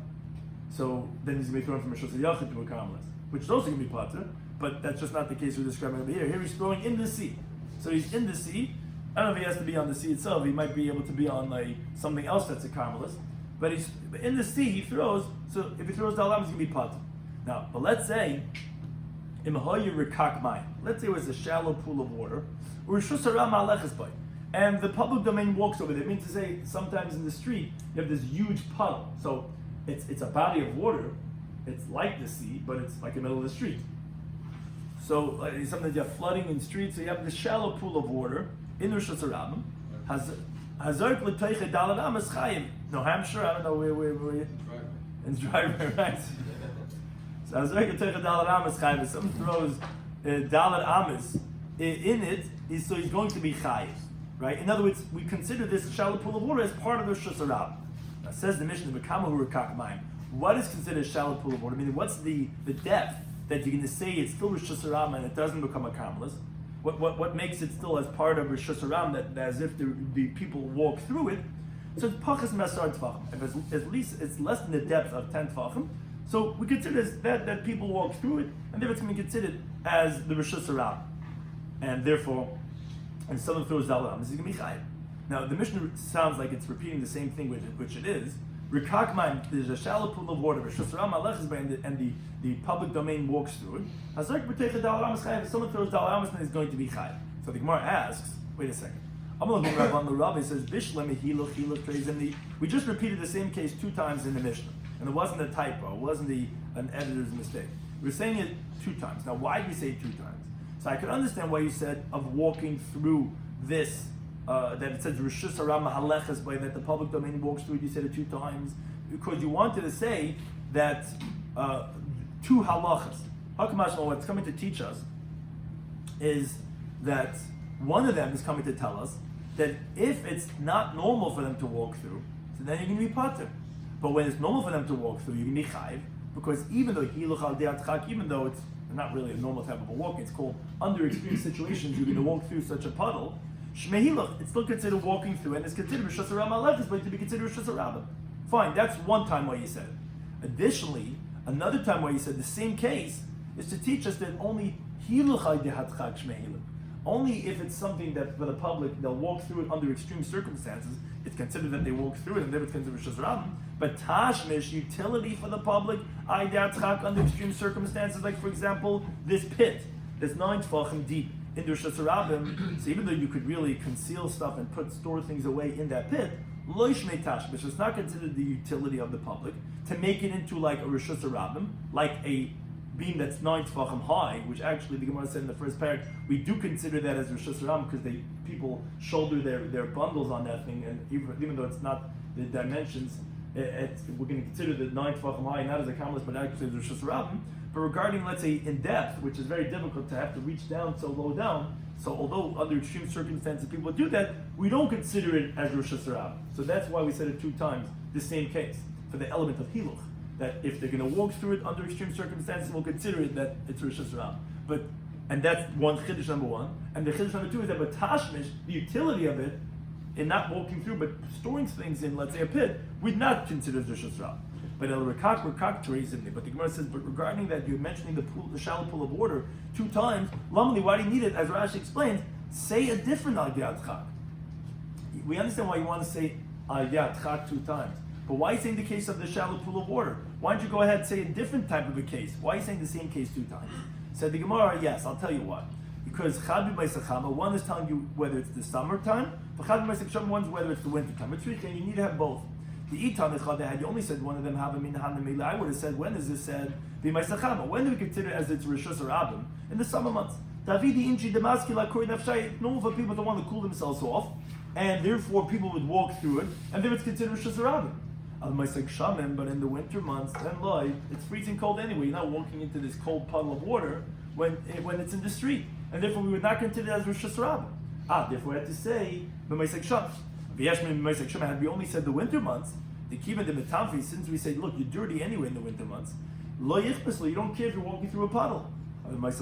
So then he's going to be thrown from Rishus Yachid to a carmelous, which is also going to be Pater, but that's just not the case we're describing over here. Here he's throwing in the sea. So he's in the sea. I don't know if he has to be on the sea itself. He might be able to be on something else that's a carmelous. But he's in the sea, he throws, so if he throws Dalam, he's going to be Pater. Now, but let's say, let's say it was a shallow pool of water, and the public domain walks over there. I mean to say, sometimes in the street, you have this huge puddle. So it's a body of water, it's like the sea, but it's like in the middle of the street. So sometimes you have flooding in streets, so you have this shallow pool of water in Rosh Hashanah. No Hampshire, I don't know where. In driveway, right? So Hazarek L'Teicha Dalet Amas Chayiv. If someone throws Dalet Amas in it, he's going to be Chayiv, right? In other words, we consider this shallow pool of water as part of the Rosh Hashanah. Now says the Mishnah, what is considered a shallow pool of water? I mean, what's the depth that you're going to say it's still Rosh Hashanah and it doesn't become a carmelous? What makes it still as part of Rosh Hashanah that as if the people walk through it? So it's Pachas Mesar Tvachim. If it's, at least it's less than the depth of 10 Tvachim, so we consider that people walk through it, and therefore it's going to be considered as the Rosh Hashanah. And therefore, and someone throws Dalam, this is going to be Chayiv. Now the Mishnah sounds like it's repeating the same thing, which it is. Rikakman, there's a shallow pool of water, Rosh Hashanah, and the public domain walks through it. Hazarek B'Teicha Dalam is Chayiv. If someone throws Dalam, then it's going to be Chayiv. So the Gemara asks, wait a second. Rabbi says, we just repeated the same case 2 times in the Mishnah. And it wasn't a typo, it wasn't an editor's mistake. We're saying it 2 times. Now, why did we say it 2 times? So I could understand why you said of walking through this, that it says Rishus Haram Mahaleches, by that the public domain walks through it, you said it 2 times, because you wanted to say that 2 halachas. Hakamash, what's coming to teach us is that one of them is coming to tell us that if it's not normal for them to walk through, so then you're going to be pater. But when it's normal for them to walk through, you're going to be chayiv, because even though hiluch al de'at chak, even though it's not really a normal type of a walk, it's called under extreme situations, you're going to walk through such a puddle, shmehiluch, it's still considered walking through, and it's considered Rishus Haram it's going to be considered Rishus Haram. Fine, that's one time why you said it. Additionally, another time why you said the same case is to teach us that only hiluch al de'at chak shmehiluch. Only if it's something that for the public, they'll walk through it under extreme circumstances, it's considered that they walk through it, and then it's considered Rishus Haram. But tashmish, utility for the public, under extreme circumstances, like for example, this pit, that's 9 tefachim deep in Rishus Haram. So even though you could really conceal stuff and store things away in that pit, lo yishmei tashmish, it's not considered the utility of the public to make it into like a Rishus Haram, like a beam that's 9 tefachim high, which actually the Gemara said in the first paragraph, we do consider that as Rishus Haram because people shoulder their bundles on that thing, and even though it's not the dimensions, we're going to consider the 9 tefachim high not as a carmelous, but actually as Rishus Haram. But regarding, let's say, in depth, which is very difficult to have to reach down so low down, so although under extreme circumstances people do that, we don't consider it as Rishus Haram. So that's why we said it 2 times, the same case, for the element of hiluch. That if they're going to walk through it under extreme circumstances, we'll consider it that it's Rishus Haram. And that's one chiddush number 1. And the chiddush number 2 is that with tashmish, the utility of it, in not walking through, but storing things in, let's say, a pit, we'd not consider it Rishus Haram. But el rekak tereizimni. But the Gemara says, but regarding that, you're mentioning the shallow pool of water 2 times. Lamali, why do you need it? As Rashi explains, say a different aliyat chak. We understand why you want to say aliyat chak 2 times. But why are you saying the case of the shallow pool of water? Why don't you go ahead and say a different type of a case? Why are you saying the same case 2 times? Said the Gemara, yes, I'll tell you why. Because Chad b'Maisachama, one is telling you whether it's the summertime, but Chad b'Maisachama, one is whether it's the wintertime. It's really, you need to have both. The Itan Echad, had you only said one of them have a min hanamila, I would have said, when is this said b'Maisachama? When do we consider it as it's Rishus Harabim? In the summer months. Davidi inchi demaski lakori nafshay. It's normal for people to want to cool themselves off, and therefore people would walk through it, and then it's considered Rishus Harabim. But in the winter months, then it's freezing cold anyway. You're not walking into this cold puddle of water when it's in the street, and therefore we would not consider it as Rishus Harabim. Therefore I had to say b'meisek Shabbos. V'yeshmin b'meisek Shabbos. Had we only said the winter months, the kiva de metamfi, since we said, look, you're dirty anyway in the winter months. Lo yichbeslo, you don't care if you're walking through a puddle. In the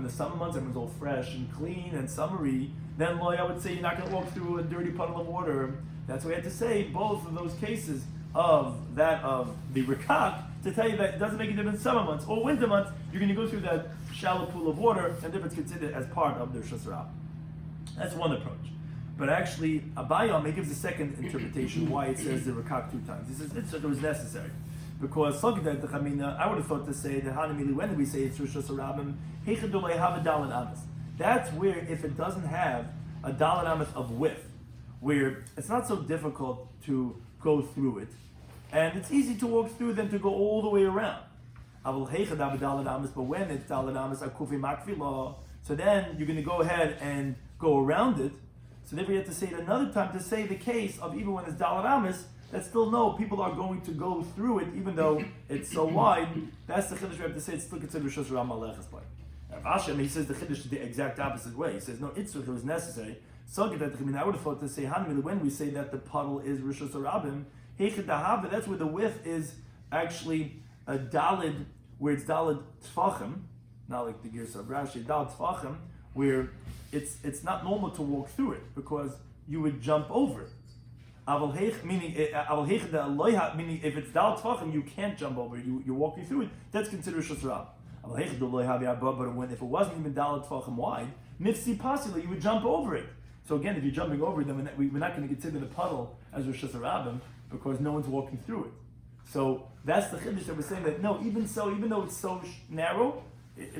summer months, everyone's all fresh and clean and summery. Then I would say you're not going to walk through a dirty puddle of water. That's why we had to say both of those cases of that of the rikak to tell you that it doesn't make a difference in summer months or winter months. You're going to go through that shallow pool of water, and therefore it's considered as part of the shasarab. That's one approach. But actually, Abayam gives a second interpretation why it says the rikak 2 times. He says it was necessary. Because I would have thought to say that when do we say it's Rosh Hashanah? That's where if it doesn't have a dalet amos of width, where it's not so difficult to go through it, and it's easy to walk through than to go all the way around. But when it's dalet amos akufi makvila, so then you're going to go ahead and go around it. So therefore you have to say it another time to say the case of even when it's dalet amos, that still no, people are going to go through it even though it's so wide. That's the chiddush we have to say. It's still considered Rosh Hashanah Malechus by. Hashem, he says the chiddush is the exact opposite way. He says no, it's it was necessary. So I would have thought to say when we say that the puddle is Rosh Hashanah, that's where the width is actually a dalid, where it's dalid tfachim, not like the Girs of Rashi, dalid tfachim, where it's not normal to walk through it because you would jump over it. Meaning if it's dal tfachim, you can't jump over it. You're walking through it. That's considered shasrab. But if it wasn't even dal tfachim wide, mifsi pasila, you would jump over it. So again, if you're jumping over it, then we're not going to consider the puddle as rosh hashanah because no one's walking through it. So that's the chiddush that we're saying that no, even though it's so narrow,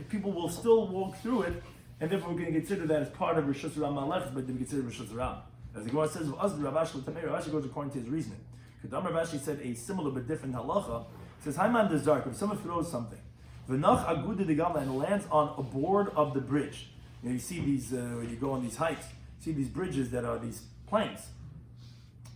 people will still walk through it, and therefore we're going to consider that as part of rosh hashanah malech, but we consider rosh hashanah. As the Gemara says, Rashi goes according to his reasoning. Kedamar Rashi said a similar but different halacha. He says, Haiman Dezark, if someone throws something, V'nach aguda de gamla, and lands on a board of the bridge. You see these, when you go on these hikes, you see these bridges that are these planks.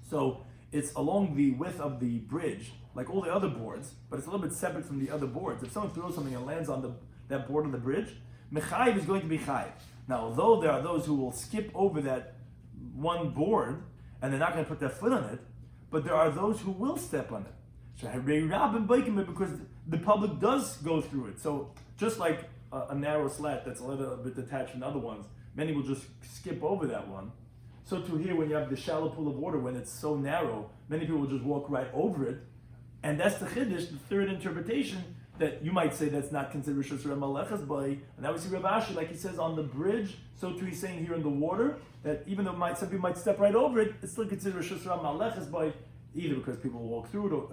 So it's along the width of the bridge, like all the other boards, but it's a little bit separate from the other boards. If someone throws something and lands on that board of the bridge, Mechayiv is going to be Chayiv. Now, although there are those who will skip over that one board and they're not going to put their foot on it, but there are those who will step on it. Because the public does go through it. So just like a narrow slat that's a little bit detached from other ones, many will just skip over that one. So to here, when you have the shallow pool of water, when it's so narrow, many people will just walk right over it. And that's the chiddush, the third interpretation, that you might say that's not considered Rosh Hashanah Malechas by, and that we see Rav Ashi, like he says on the bridge, so too he's saying here in the water, that even though some people might step right over it, it's still considered Rosh Hashanah Malechas by, either because people will walk through it, or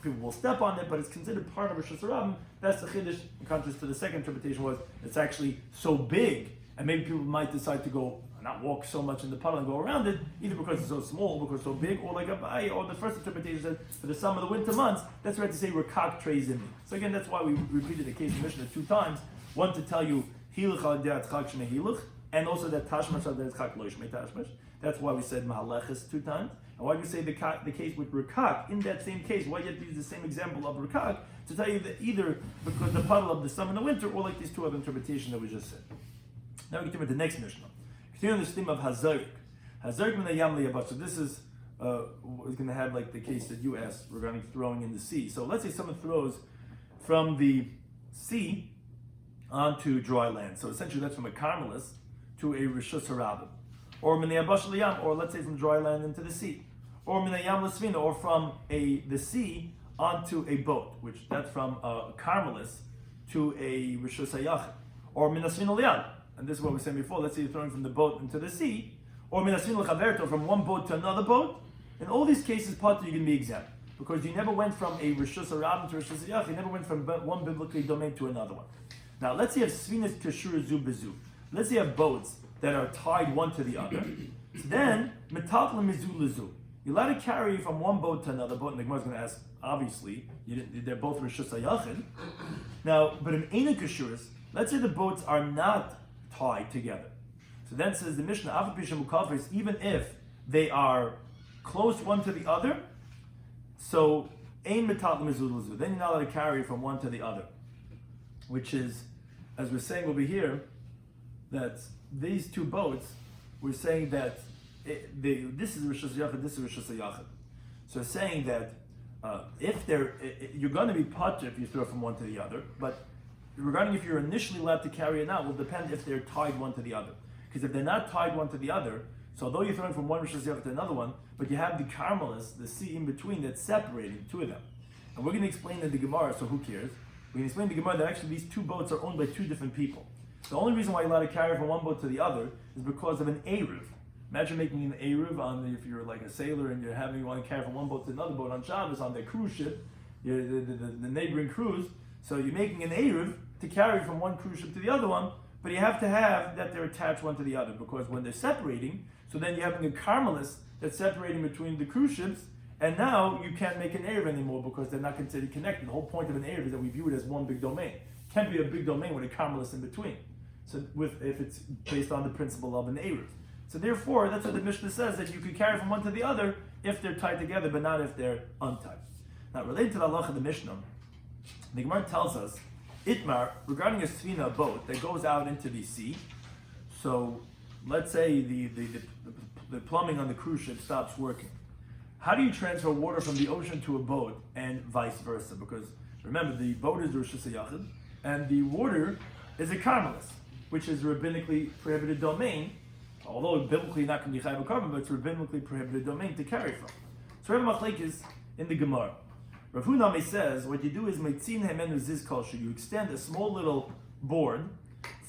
people will step on it, but it's considered part of Rosh Hashanah. That's the chiddush, in contrast to the second interpretation was, it's actually so big, and maybe people might decide to go, not walk so much in the puddle and go around it, either because it's so small, because it's so big, or like or the first interpretation said for the summer, the winter months, that's where I had to say Rakak trays in me. So again, that's why we repeated the case of Mishnah 2 times. One to tell you Hiluch al de'at chak shmei hiluch, and also that Tashmash al de'at chak lo shmei tashmash. That's why we said Mahaleches 2 times. And why do we say the case with Rakak, in that same case, why you have to use the same example of Rakak, to tell you that either because the puddle of the summer and the winter, or like these 2 other interpretations that we just said. Now we get to the next Mishnah. Continuing the theme of Hazarik. Hazarik min hayam liyabach. So this is going to have like the case that you asked regarding throwing in the sea. So let's say someone throws from the sea onto dry land. So essentially that's from a Carmelis to a Rishus Harabim. Or min hayabash liyam, or let's say from dry land into the sea. Or min hayam l'sfina, or from the sea onto a boat, which that's from a Carmelis to a Rishus Hayachim. Or min hasfina liyam. And this is what we said before, let's say you're throwing from the boat into the sea, or from one boat to another boat. In all these cases, part you can be exempt. Because you never went from a Rishus Harabim to a Rishus Hayach, you never went from one biblically domain to another one. Now, let's say you have Svinas Kashur Zu Bezu. Let's say you have boats that are tied one to the other. So then, Metatla Mizu Lezu. You're allowed to carry from one boat to another boat, and the Gemara is going to ask, obviously, they're both Rishus Hayachid. Now, but in Eina Kashuras, let's say the boats are not tied together. So then says the Mishnah, even if they are close one to the other, so ein metat mezulazu, then you're not allowed to carry from one to the other. Which is, as we're saying over here, that these 2 boats, we're saying that this is Rishus Yachid, this is Rishus Yachid. So saying that if you're going to be potter if you throw from one to the other, but regarding if you're initially allowed to carry it out will depend if they're tied one to the other. Because if they're not tied one to the other, so although you're throwing from one Rishus Yachid to another one, but you have the Carmelis, the sea in between that's separating two of them. And we're going to explain in the Gemara, so who cares? We're going to explain in the Gemara that actually these two boats are owned by two different people. The only reason why you're allowed to carry from one boat to the other is because of an Eruv. Imagine making an Eruv if you're like a sailor and you want to carry from one boat to another boat on Shabbos on their cruise ship, the neighboring cruise. So you're making an Eruv to carry from one cruise ship to the other one, but you have to have that they're attached one to the other, because when they're separating, so then you're having a Carmelis that's separating between the cruise ships, and now you can't make an Eruv anymore because they're not considered connected. The whole point of an Eruv is that we view it as one big domain. It can't be a big domain with a Carmelis in between. So if it's based on the principle of an Eruv. So therefore, that's what the Mishnah says, that you can carry from one to the other if they're tied together, but not if they're untied. Now, related to the halacha of the Mishnah, the Gemara tells us, Itmar, regarding a sfina, a boat that goes out into the sea, so let's say the plumbing on the cruise ship stops working. How do you transfer water from the ocean to a boat and vice versa? Because remember, the boat is Rishus Yachid, and the water is a Carmelis, which is a rabbinically prohibited domain, although biblically not can be chayv carbon, but it's a rabbinically prohibited domain to carry from. So Rabbi Machlek is in the Gemara. Rav Hunami says what you do is meitzin hemenu ziz kolshu. You extend a small little board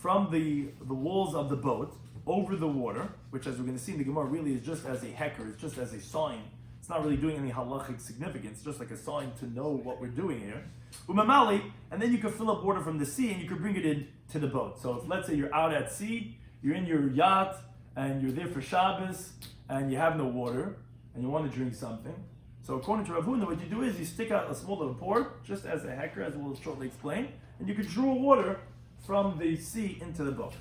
from the walls of the boat over the water, which, as we're going to see in the Gemara, really is just as a hecker, it's just as a sign. It's not really doing any halachic significance, just like a sign to know what we're doing here. Umamali, and then you can fill up water from the sea and you can bring it in to the boat. So if, let's say you're out at sea, you're in your yacht, and you're there for Shabbos, and you have no water, and you want to drink something. So according to Rav Huna, what you do is you stick out a small little port, just as a hecker, as we'll shortly explain, and you can draw water from the sea into the boat.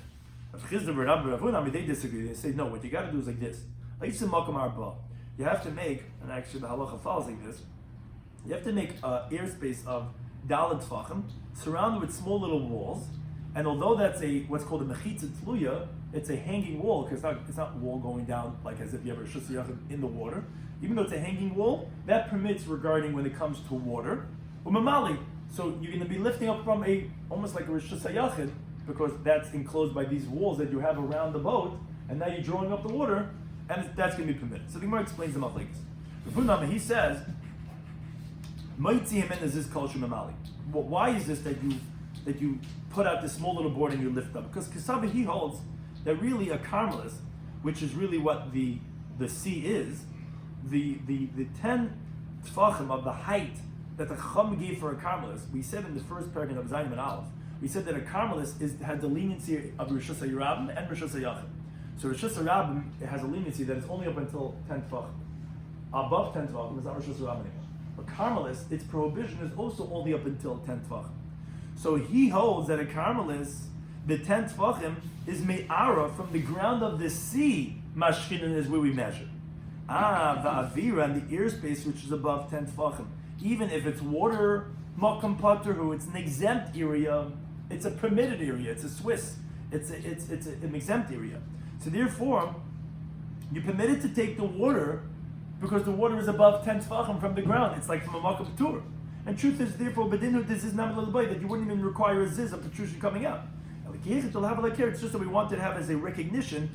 Rav Huna, they disagree. They say, no, what you got to do is like this. You have to make, and actually the halacha follows like this, you have to make an airspace of Dalet Tfachim, surrounded with small little walls, and although that's what's called a mechitza tluya, it's a hanging wall, because it's not wall going down like as if you have a Rishus Yachid in the water. Even though it's a hanging wall, that permits regarding when it comes to water. Umamali, so you're going to be lifting up from almost like a Rishus Yachid, because that's enclosed by these walls that you have around the boat, and now you're drawing up the water, and that's going to be permitted. So the Gemara explains the Machlekes. He says, why is this that you put out this small little board and you lift up? Because Kesava, he holds that really a Carmelis, which is really what the sea is, the 10 tfachim of the height that the Chacham gave for a Carmelis, we said in the first paragraph of Zayin and Aleph, we said that a Carmelis had the leniency of Rishus Yarabim and Rishus Yachid. So Rishus Yarabim has a leniency that is only up until 10 tfachim. Above 10 tfachim is not Rishus Yarabim anymore. But Carmelis, its prohibition is also only up until 10 tfachim. So he holds that a Carmelis, the 10 tfachim, is me'ara from the ground of the sea. Mashchinan is where we measure. The avira and the airspace, which is above 10 tfachim. Even if it's water, makam pater, who it's an exempt area, it's a permitted area. It's a Swiss. It's an exempt area. So therefore, you're permitted to take the water because the water is above 10 tfachim from the ground. It's like from a makam pater. And truth is, therefore, bedinu, this is not that you wouldn't even require a ziz of protrusion coming out. It's just that we wanted to have as a recognition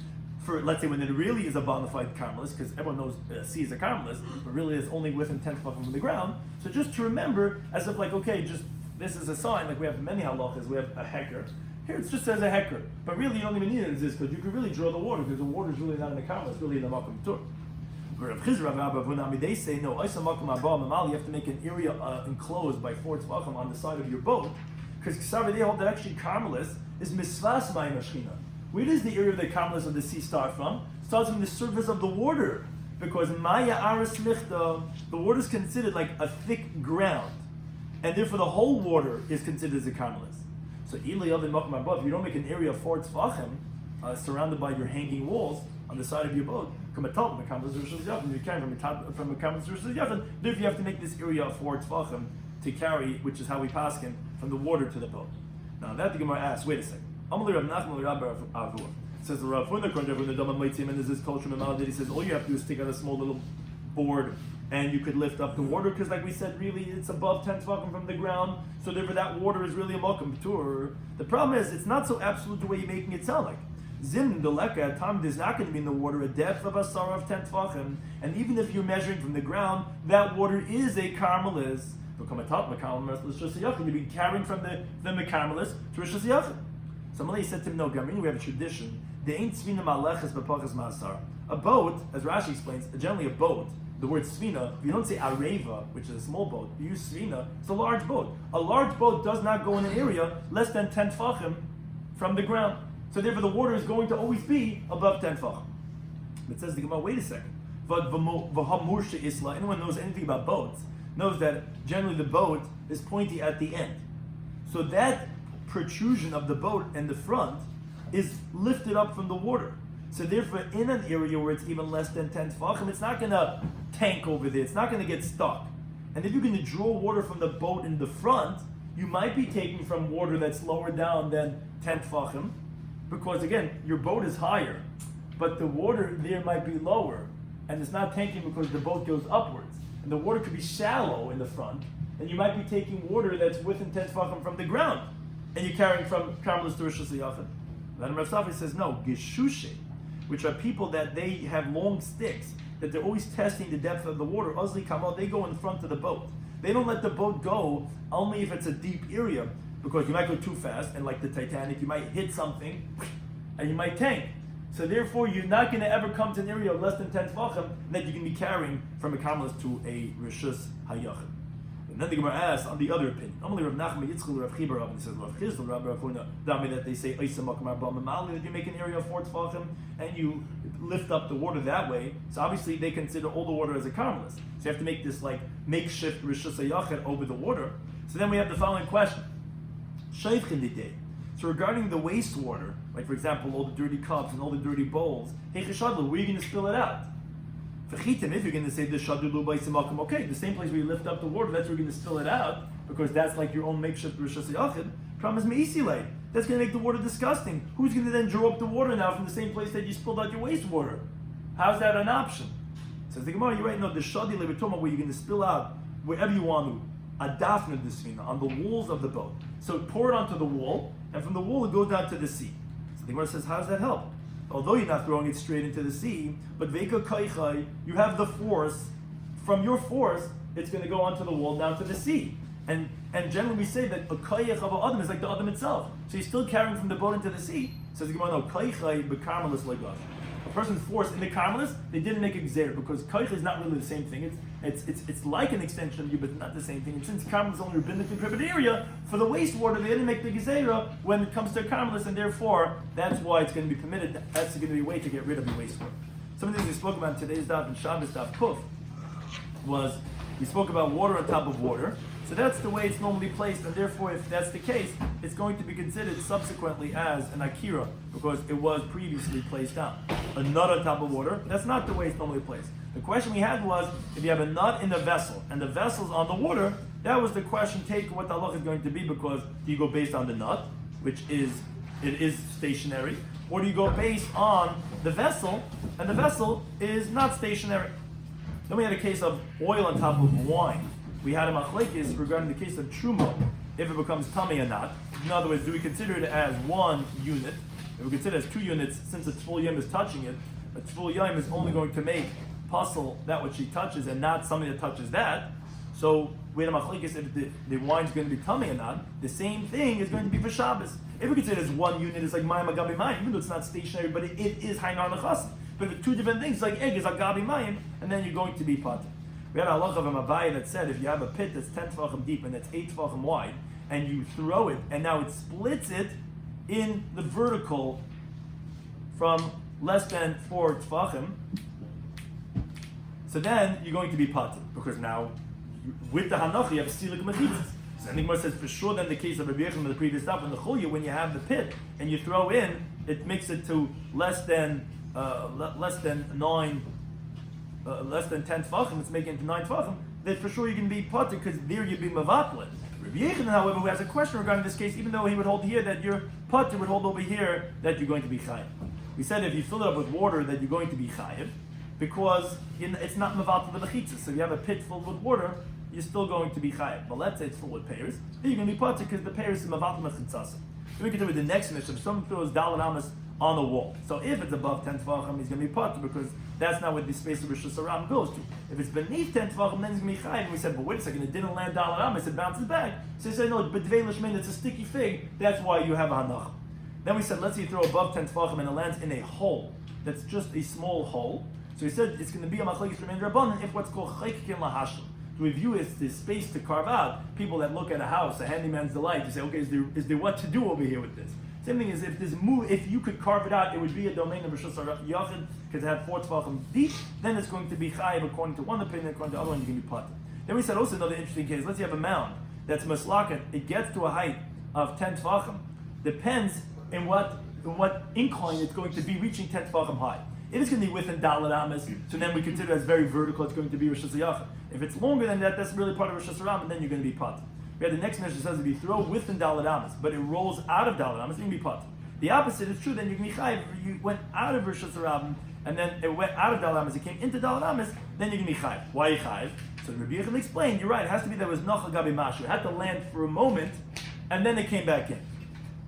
for, let's say, when it really is a bona fide Carmelis, because everyone knows sea is a Carmelis, but really it's only within 10 tefachim from the ground. So just to remember, as if like, okay, just this is a sign, like we have many halachas, we have a hecker. Here it just says a hecker, but really you don't even need a ziz because you could really draw the water, because the water is really not in the Carmelis, it's really in the Makam Tur. They say no. You have to make an area enclosed by 4 tefachim on the side of your boat, because they hold that actually Carmelis is misvas ma'im ashchina. Where does the area of the Carmelis of the sea start from? It starts from the surface of the water, because maya aris michta, the water is considered like a thick ground, and therefore the whole water is considered as a Carmelis. So if you don't make an area of 4 tefachim surrounded by your hanging walls on the side of your boat, you can from a Carmelis Rishus Yachid. Therefore, you have to make this area of 4 tefachim to carry, which is how we pass him from the water to the boat. Now that the Gemara asks, wait a second. Says the Rav Huna, and there's this culture that he says all you have to do is stick out a small little board and you could lift up the water, because like we said, really it's above 10 tefachim from the ground, so therefore that water is really a makom tur. The problem is it's not so absolute the way you're making it sound like. Zim deleka, at time there's not going to be in the water a depth of a sarah of 10 tefachim, and even if you're measuring from the ground, that water is a karmelis. You'd be carrying from the karmelis to Rishus Yachid. Somebody said to him, no, Gamrin, we have a tradition. A boat, as Rashi explains, generally a boat, the word svina, if you don't say areva, which is a small boat, you use svina, it's a large boat. A large boat does not go in an area less than 10 tefachim from the ground. So therefore the water is going to always be above 10 tefachim. It says the Gemara, wait a second. Anyone knows anything about boats knows that generally the boat is pointy at the end. So that protrusion of the boat and the front is lifted up from the water. So therefore, in an area where it's even less than 10 tefachim, it's not going to tank over there. It's not going to get stuck. And if you're going to draw water from the boat in the front, you might be taking from water that's lower down than 10 tefachim, because again, your boat is higher, but the water there might be lower, and it's not tanking because the boat goes upwards. And the water could be shallow in the front, and you might be taking water that's within 10 tefachim from the ground, and you're carrying from Karmelis to Rishus Yachid. Then Rav Safi says, no, Geshushe, which are people that they have long sticks, that they're always testing the depth of the water. Ozli Kamal, they go in front of the boat. They don't let the boat go only if it's a deep area, because you might go too fast, and like the Titanic, you might hit something, and you might tank. So therefore, you're not going to ever come to an area of less than 10 tefachim that you can be carrying from a Karmelis to a Rishus HaYachid. And then the Gemara asks on the other opinion. Normally, Rav Nachman Yitzchak, Rav Chibar, and he says Rav Chizl, Rav Huna, that they say that you make an area of 4 tefachim and you lift up the water that way. So obviously, they consider all the water as a Karmelis. So you have to make this like makeshift Rishus HaYachid over the water. So then we have the following question: Shaychin Didei. So regarding the wastewater, like for example, all the dirty cups and all the dirty bowls, hey cheshadlu, where are you going to spill it out? V'chitim, if you're going to say the shadulu b'isimakim, okay, the same place where you lift up the water, that's where you're going to spill it out, because that's like your own makeshift Rishus Yachid. Problem is me'isilei. That's going to make the water disgusting. Who's going to then draw up the water now from the same place that you spilled out your wastewater? How's that an option? Says the Gemara, you're right. No, the shadil we're talking about where you're going to spill out wherever you want to. Adafna desfina, on the walls of the boat. So pour it onto the wall, and from the wall it goes down to the sea. So the Gemara says, how does that help? Although you're not throwing it straight into the sea, but veka kaichai, you have the force. From your force, it's going to go onto the wall down to the sea. And generally we say that a kayach of an adam is like the adam itself. So you're still carrying from the boat into the sea. Says the Gemara, no, kaichai bekarmelis legash. A person's force in the karmelis, they didn't make a gzeir, because kaich is not really the same thing. It's like an extension of you, but not the same thing. And since karmelis is only a rabbinically prohibited area, for the wastewater, they didn't make the gzeira when it comes to karmelis, and therefore, that's why it's going to be permitted. That's going to be a way to get rid of the wastewater. Some of the things we spoke about in today's Daf and Shabbos Daf Kuf was, we spoke about water on top of water. So that's the way it's normally placed, and therefore, if that's the case, it's going to be considered subsequently as an akira, because it was previously placed down. A nut on top of water, that's not the way it's normally placed. The question we had was, if you have a nut in a vessel, and the vessel's on the water, that was the question, take what the halach is going to be, because do you go based on the nut, which is stationary, or do you go based on the vessel, and the vessel is not stationary? Then we had a case of oil on top of wine. We had a machlekes regarding the case of truma, if it becomes tummy or not. In other words, do we consider it as one unit? If we consider it as 2 units, since the tful yom is touching it, a tful yom is only going to make puzzle that which she touches and not something that touches that. So we had a machlekes if the wine's going to be tummy or not. The same thing is going to be for Shabbos. If we consider it as 1 unit, it's like mayim agabi mayim, even though it's not stationary, but it is hainar nechasim. But the 2 different things, like egg is agabi mayim, and then you're going to be pater. We had a halacha of a Mavai that said if you have a pit that's 10 tefachim deep and that's 8 tefachim wide, and you throw it, and now it splits it in the vertical from less than 4 tefachim, so then you're going to be pater, because now with the hanocha you have silik mechitzas. So the Gemara says for sure then the case of Rabbi Yechon in the previous stuff in the chulya, when you have the pit and you throw in, it makes it to less than 10 tefachim, it's making it to 9 tefachim, then for sure you can be pater, because there you'd be mavatlet. Rabbi Yechon, however, who has a question regarding this case, even though he would hold here that your pater, would hold over here that you're going to be chayim. We said if you fill it up with water that you're going to be chayiv, because it's not mevatel the mechitzas. So if you have a pit filled with water, you're still going to be chayiv. But let's say it's full with pears, then you're going to be potter because the pears is mevatel mechitzasa. Then we can do with the next mission. If someone throws daled amas on the wall, so if it's above 10 tefachim, he's going to be potter because that's not what the space of Rishus Haram goes to. If it's beneath 10 tefachim, then he's going to be chayiv. And we said, but wait a second, it didn't land daled amas, it bounces back. So he said, no, but dvei lishmein, it's a sticky fig. That's why you have a hanach. Then we said, let's say you throw above 10 tefachim and it lands in a hole that's just a small hole. So he said it's going to be a machlekes from Rabbanan if what's called chaykin lahashim. To review is the space to carve out. People that look at a house, a handyman's delight, you say, okay, is there what to do over here with this? Same thing is if you could carve it out, it would be a domain of Rishus Yachid because it had 4 tefachim deep. Then it's going to be chayiv according to one opinion, according to the other one, you can be potter. Then we said also another interesting case. Let's say you have a mound that's maslakat. It gets to a height of 10 tefachim. Depends in what incline it's going to be reaching 10 tefachim high. If it's going to be within daled amas, so then we consider it as very vertical. It's going to be Rishus Yachid. If it's longer than that, that's really part of Rishus Haram, and then you're going to be potter. We had the next measure says if you throw within daled amas, but it rolls out of daled amas, then you can be potter. The opposite is true. Then you can be chayiv. You went out of Rishus Haram, and then it went out of daled amas. It came into daled amas. Then you can be chayiv. Why you chayiv? So Rabbi Yechon explained. You're right. It has to be that was nachal gabi mashu. It had to land for a moment, and then it came back in.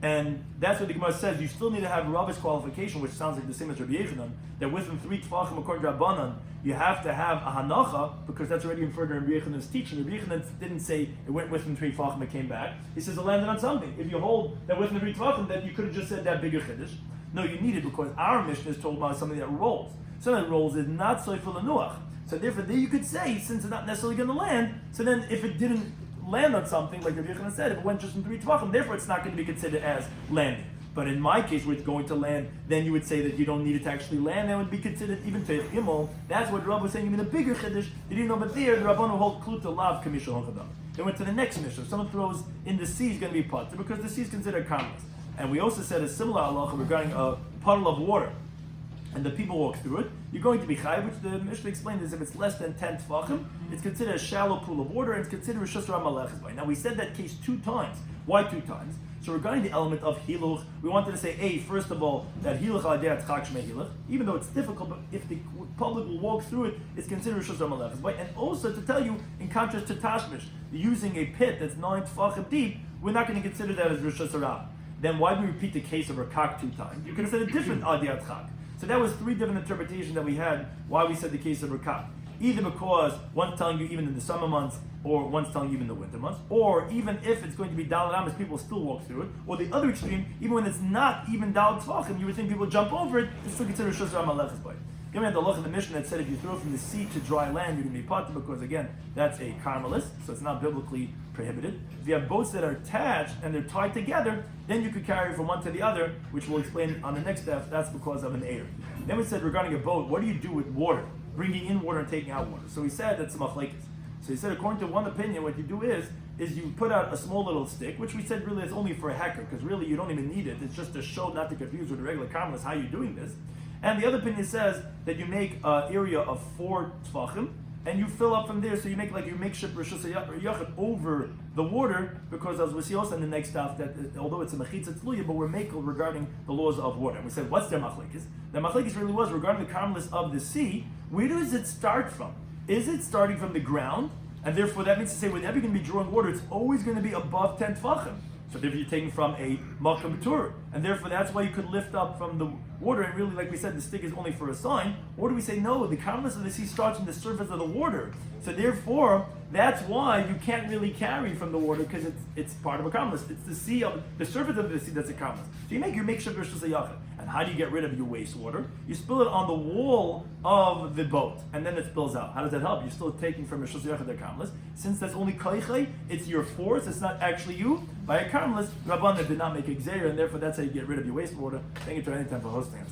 And that's what the Gemara says. You still need to have Rabbi's qualification, which sounds like the same as Rabbi Yechonon, that within 3 tefachim according to Rabbanan, you have to have a hanacha, because that's already inferred in Rabbi Yechonon's teaching. Rabbi Yechonon didn't say it went within 3 tefachim, it came back. He says it landed on something. If you hold that within 3 tefachim, then you could have just said that bigger chiddush. No, you need it because our mission is told about something that rolls. Something that rolls is not soifel anuach. So therefore, there you could say, since it's not necessarily going to land, so then if it didn't land on something, like Rabbi Yochanan said, if it went just in 3 tefachim, therefore it's not going to be considered as landing. But in my case, where it's going to land, then you would say that you don't need it to actually land, and would be considered even Teich Gimel. That's what Rav was saying, even a bigger chiddush. You didn't know, but there, the Rabbanu hold kluta lav kamishal honchadam. They went to the next mission. If someone throws in the sea, it's going to be potter, because the sea is considered karmelis. And we also said a similar halacha regarding a puddle of water, and the people walk through it, you're going to be chayiv, which the Mishnah explained is if it's less than 10 tefachim, it's considered a shallow pool of water, and it's considered Rishus Haram. Now we said that case 2 times. Why 2 times? So regarding the element of hiluch, we wanted to say, first of all, that hiluch al adei tzchak shmei hiluch, even though it's difficult, but if the public will walk through it, it's considered Rishus Haram. And also to tell you, in contrast to tashmish, using a pit that's 9 tefachim deep, we're not going to consider that as Rishus Haram. Then why do we repeat the case of Rakak 2 times? You could have said a different adei tzchak. So that was 3 different interpretations that we had why we said the case of Rakak. Either because one's telling you even in the summer months, or one's telling you even in the winter months, or even if it's going to be daled amas, people still walk through it, or the other extreme, even when it's not even daled tzvachim, you would think people jump over it, it's still considered Rishus Haram alechas by. Then we had the look of the Mishnah that said if you throw from the sea to dry land, you're going to be potter, because again, that's a karmelis, so it's not biblically prohibited. If you have boats that are attached and they're tied together, then you could carry from one to the other, which we'll explain on the next step. That's because of an air. Then we said regarding a boat, what do you do with water? Bringing in water and taking out water. So we said that's machlekes. So he said according to one opinion, what you do is you put out a small little stick, which we said really is only for a hecker, because really you don't even need it. It's just to show, not to confuse with the regular karmelis, how you're doing this. And the other opinion says that you make an area of 4 tefachim, and you fill up from there, so you make like your makeshift Rishus Yachid over the water, because as we see also in the next stuff, that although it's a mechitza tluya, but we're makel regarding the laws of water. And we said, what's their machlekes? The machlekes really was regarding the karmelis of the sea. Where does it start from? Is it starting from the ground? And therefore that means to say whenever you're going to be drawing water, it's always going to be above 10 tefachim. So therefore you're taking from a makam tur, and therefore that's why you could lift up from the water. And really, like we said, the stick is only for a sign. Or do we say no? The karmelis of the sea starts from the surface of the water. So therefore, that's why you can't really carry from the water, because it's part of a karmelis. It's the sea of the surface of the sea that's a karmelis. So you make your makeshift Rishus Yachid. And how do you get rid of your wastewater? You spill it on the wall of the boat, and then it spills out. How does that help? You're still taking from Rishus Yachid the karmelis. Since that's only koichay, it's your force. It's not actually you. By a karmelis, Rabbanan did not make a gzeira, and therefore that's how you get rid of your wastewater. Thank you to any time for hosting us.